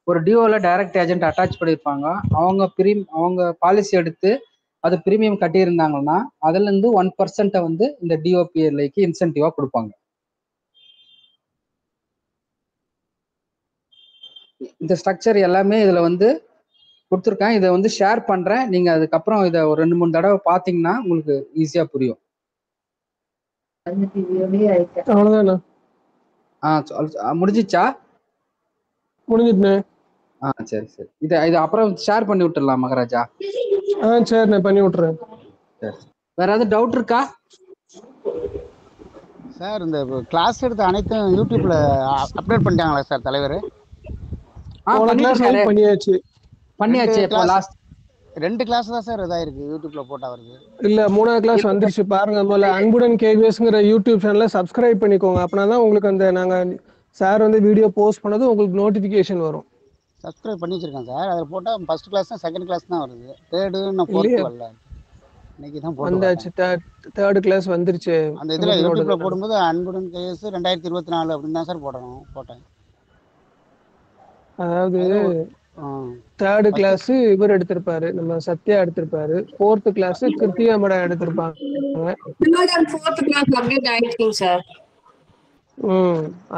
ஒரு டிஓல டைரக்ட் ஏஜென்ட் அட்டாச் பண்ணியிருப்பாங்க. அவங்க பாலிசி எடுத்து அது பிரீமியம் கட்டியிருந்தாங்கன்னா அதுல இருந்து 1% வந்து இந்த டிஓபிஎல்ஐக்கு இன்சென்டிவா கொடுப்பாங்க. இந்த ஸ்ட்ரக்சர் எல்லாமே இதுல வந்து கொடுத்துருக்கேன். இதை வந்து ஷேர் பண்றேன். நீங்க அதுக்கப்புறம் இதை ஒரு 2-3 தடவை பாத்தீங்கன்னா உங்களுக்கு ஈஸியா புரியும். அவ்வளவுதானா? முடிஞ்சிச்சா? முடிஞ்சிட்டுண்ணே. சரி சரி. இது அப்புறம் ஷேர் பண்ணி விட்டுடலாம் மகாராஜா. சரிண்ணே, பண்ணி விட்டுறேன். சரி. வேற ஏதாவது டவுட் இருக்கா சார்? இந்த கிளாஸ் எடுத்த அனைத்தும் யூடியூப்ல அப்லோட் பண்ணிட்டாங்களா சார் தலைவர்? பண்ணியாச்சு. இப்போ லாஸ்ட் 2 கிளாஸ் தான் சார் இதாயிருக்கு, யூடியூப்ல போட்டா வருது. இல்ல 3வது கிளாஸ் வந்துருச்சு பாருங்க. முதல்ல அன்புடன் கேவிஎஸ்ங்கிற யூடியூப் சேனலை சப்ஸ்கிரைப் பண்ணிக்கோங்க. அப்படின்னா உங்களுக்கு அந்த நாங்க சார் வந்து வீடியோ போஸ்ட் பண்ணது உங்களுக்கு நோட்டிபிகேஷன் வரும். சப்ஸ்கிரைப் பண்ணி வச்சிருக்கேன் சார். அதில் போட்டா ஃபர்ஸ்ட் கிளாஸ் தான், செகண்ட் கிளாஸ் தான் வருது. தேர்டு நான் ஃபோர்த் வரல. இன்னைக்கு தான் வந்தாச்சு. தேர்ட் கிளாஸ் வந்துருச்சு. அந்த இதுல யூடியூப்ல போடும்போது அன்புடன் கேவிஎஸ் 2024 அப்படின்னு தான் சார் போட்டேன். அதாவது தேர்ட் கிளாஸ் இவர் எடுத்திருப்பாரு, நம்ம சத்யா எடுத்திருப்பாரு. ஃபோர்த் கிளாஸ் கிருத்திகா மேடம் எடுத்திருப்பாங்க.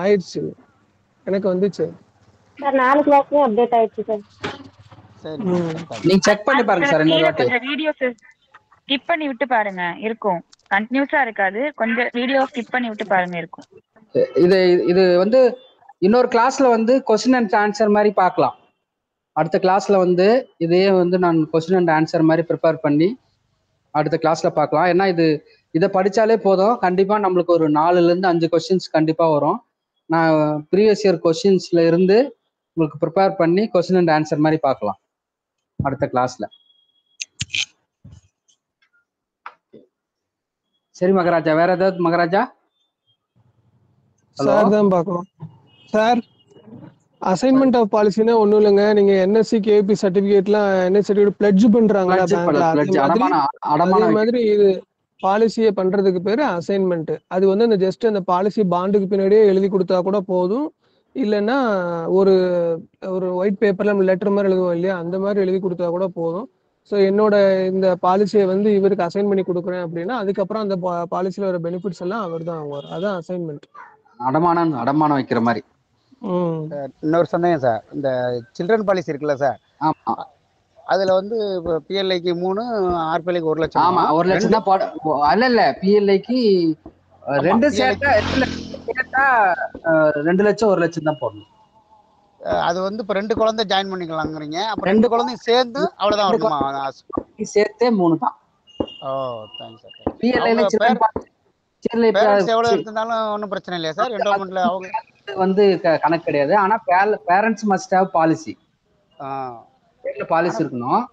ஆயிடுச்சு, எனக்கு வந்துச்சு சார். 4 கிளாஸ்லயே அப்டேட் ஆயிடுச்சு சார். சரி, நீங்க செக் பண்ணி பாருங்க சார். இன்னொரு வாட்டி கொஞ்சம் வீடியோஸ் ஸ்கிப் பண்ணி விட்டு பாருங்க, இருக்கும். கண்டினியூஸா இருக்காது, கொஞ்சம் வீடியோ ஸ்கிப் பண்ணி விட்டு பாருங்க, இருக்கும். இது வந்து இன்னொரு கிளாஸ்ல வந்து கொஸ்டின் அண்ட் ஆன்சர் மாதிரி பார்க்கலாம். அடுத்த கிளாஸ்ல வந்து இதையே வந்து நான் கொஸ்டின் அண்ட் ஆன்சர் மாதிரி ப்ரிப்பேர் பண்ணி அடுத்த கிளாஸ்ல பார்க்கலாம். ஏன்னா இதை படிச்சாலே போதும், கண்டிப்பா நம்மளுக்கு ஒரு 4ல இருந்து 5 கொஸ்டின்ஸ் கண்டிப்பா வரும். நான் ப்ரீவியஸ் இயர் கொஸ்டின்ஸ்ல இருந்து உங்களுக்கு ப்ரிப்பேர் பண்ணி கொஸ்டின் அண்ட் ஆன்சர் மாதிரி பார்க்கலாம் அடுத்த கிளாஸ்ல. சரி மகாராஜா, வேற ஏதாவது மகாராஜா? சார் தான் பார்க்கணும் சார். அசைன்மெண்ட் ஆஃப் பாலிசினா ஒண்ணும் இல்லைங்க. நீங்க என்எஸ்சி கேபி சர்டிபிகேட்லாம் என்எஸ்சி சர்டிபிகேட் பிளட்ஜ் பண்றாங்களா பேங்க்ல, அதே மாதிரி இது பாலிசியை பண்றதுக்கு பேரு அசைன்மெண்ட். அது வந்து அந்த ஜஸ்ட் அந்த பாலிசி பாண்டுக்கு பின்னாடியே எழுதி கொடுத்தா கூட போதும். இல்லைன்னா ஒரு ஒயிட் பேப்பர்ல நம்ம லெட்டர் மாதிரி எழுதுவோம் இல்லையா, அந்த மாதிரி எழுதி கொடுத்தா கூட போதும். ஸோ என்னோட இந்த பாலிசியை வந்து இவருக்கு அசைன் பண்ணி கொடுக்குறேன் அப்படின்னா அதுக்கப்புறம் அந்த பாலிசியில வர பெனிஃபிட்ஸ் எல்லாம் அவர் தான் வாங்குவார். அதான் அசைன்மெண்ட். அடமானம் வைக்கிற மாதிரி. இன்னொரு சந்தேகம் சார். இந்த சில்ட்ரன் பாலிசி இருக்குல்ல சார், அதுல வந்து பிஎல்ஐக்கு 3, ஆர்பிஎல்ஐக்கு 1 லட்சம். ஆமா, 1 லட்சம் தான் போட. இல்ல பிஎல்ஐக்கு 2 சேர்த்தா 2 லட்சம் 1 லட்சம் தான் போடணும். அது வந்து இப்ப 2 குழந்தை ஜாயின் பண்ணிக்கலாங்கிறீங்க. அப்ப 2 குழந்தையும் சேர்ந்து அவ்வளவுதான் வருமா? சேர்த்தே 3 தான். ஓ, தேங்க்ஸ் சார். பிஎல்ஐல பேரண்ட்ஸ் எவ்வளவு இருந்தாலும் ஒன்றும் பிரச்சனை இல்லையா சார்? என்ரோல்மெண்ட்ல அவங்க வந்து கணக்கு கிடையாது. ஆனா parents must have policy. Policy இருக்கணும்.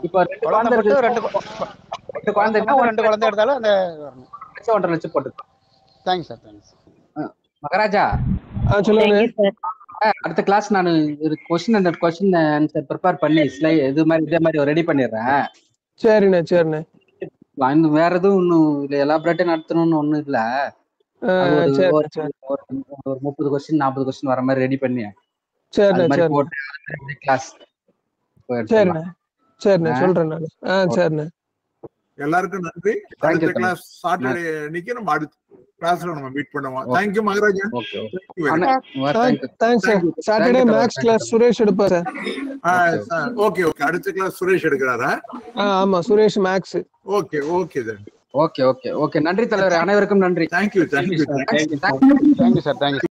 இப்போ 2 குழந்தை எடுத்தாலும் அந்த 1.5 லட்சம் போட்டுக்கலாம். Thanks sir. தேங்க்ஸ் மகாராஜா. சொல்லுங்க. அடுத்த கிளாஸ் நான் கொஸ்டின் ஆன்சர் ப்ரிப்பேர் பண்ணி இதே மாதிரி ரெடி பண்ணிடுறேன். சரிண்ணே. வேற எதுவும் இன்னும் இல்ல, எலாபரேட்டா நடத்தணும்னு ஒண்ணும் இல்ல. சரி ஒரு 30 கொஸ்டின் 40 கொஸ்டின் வர மாதிரி ரெடி பண்ணி சரிண்ணே அது மாதிரி சரிண்ணே போட்டு கிளாஸ் சரிண்ணே சரிண்ணே சொல்றேன் நான் சரிண்ணே. எல்லாருக்கும் நன்றி. தேங்க்யூ அடுத்த கிளாஸ் சாட்டர்டே அன்னைக்கு நம்ம அடுத்த கிளாஸ்ல நம்ம மீட் பண்ணுவோம். Thank you Maharajan. Okay thanks sir. Saturday maths class Suresh எடுப்பார் சார். ஓகே ஓகே, அடுத்த கிளாஸ் சுரேஷ் எடுக்கிறாரா? ஆமா Suresh maths. Okay okay then. Okay okay okay, நன்றி தலைவர், அனைவருக்கும் நன்றி. Thank you thank you thank you sir, thank you.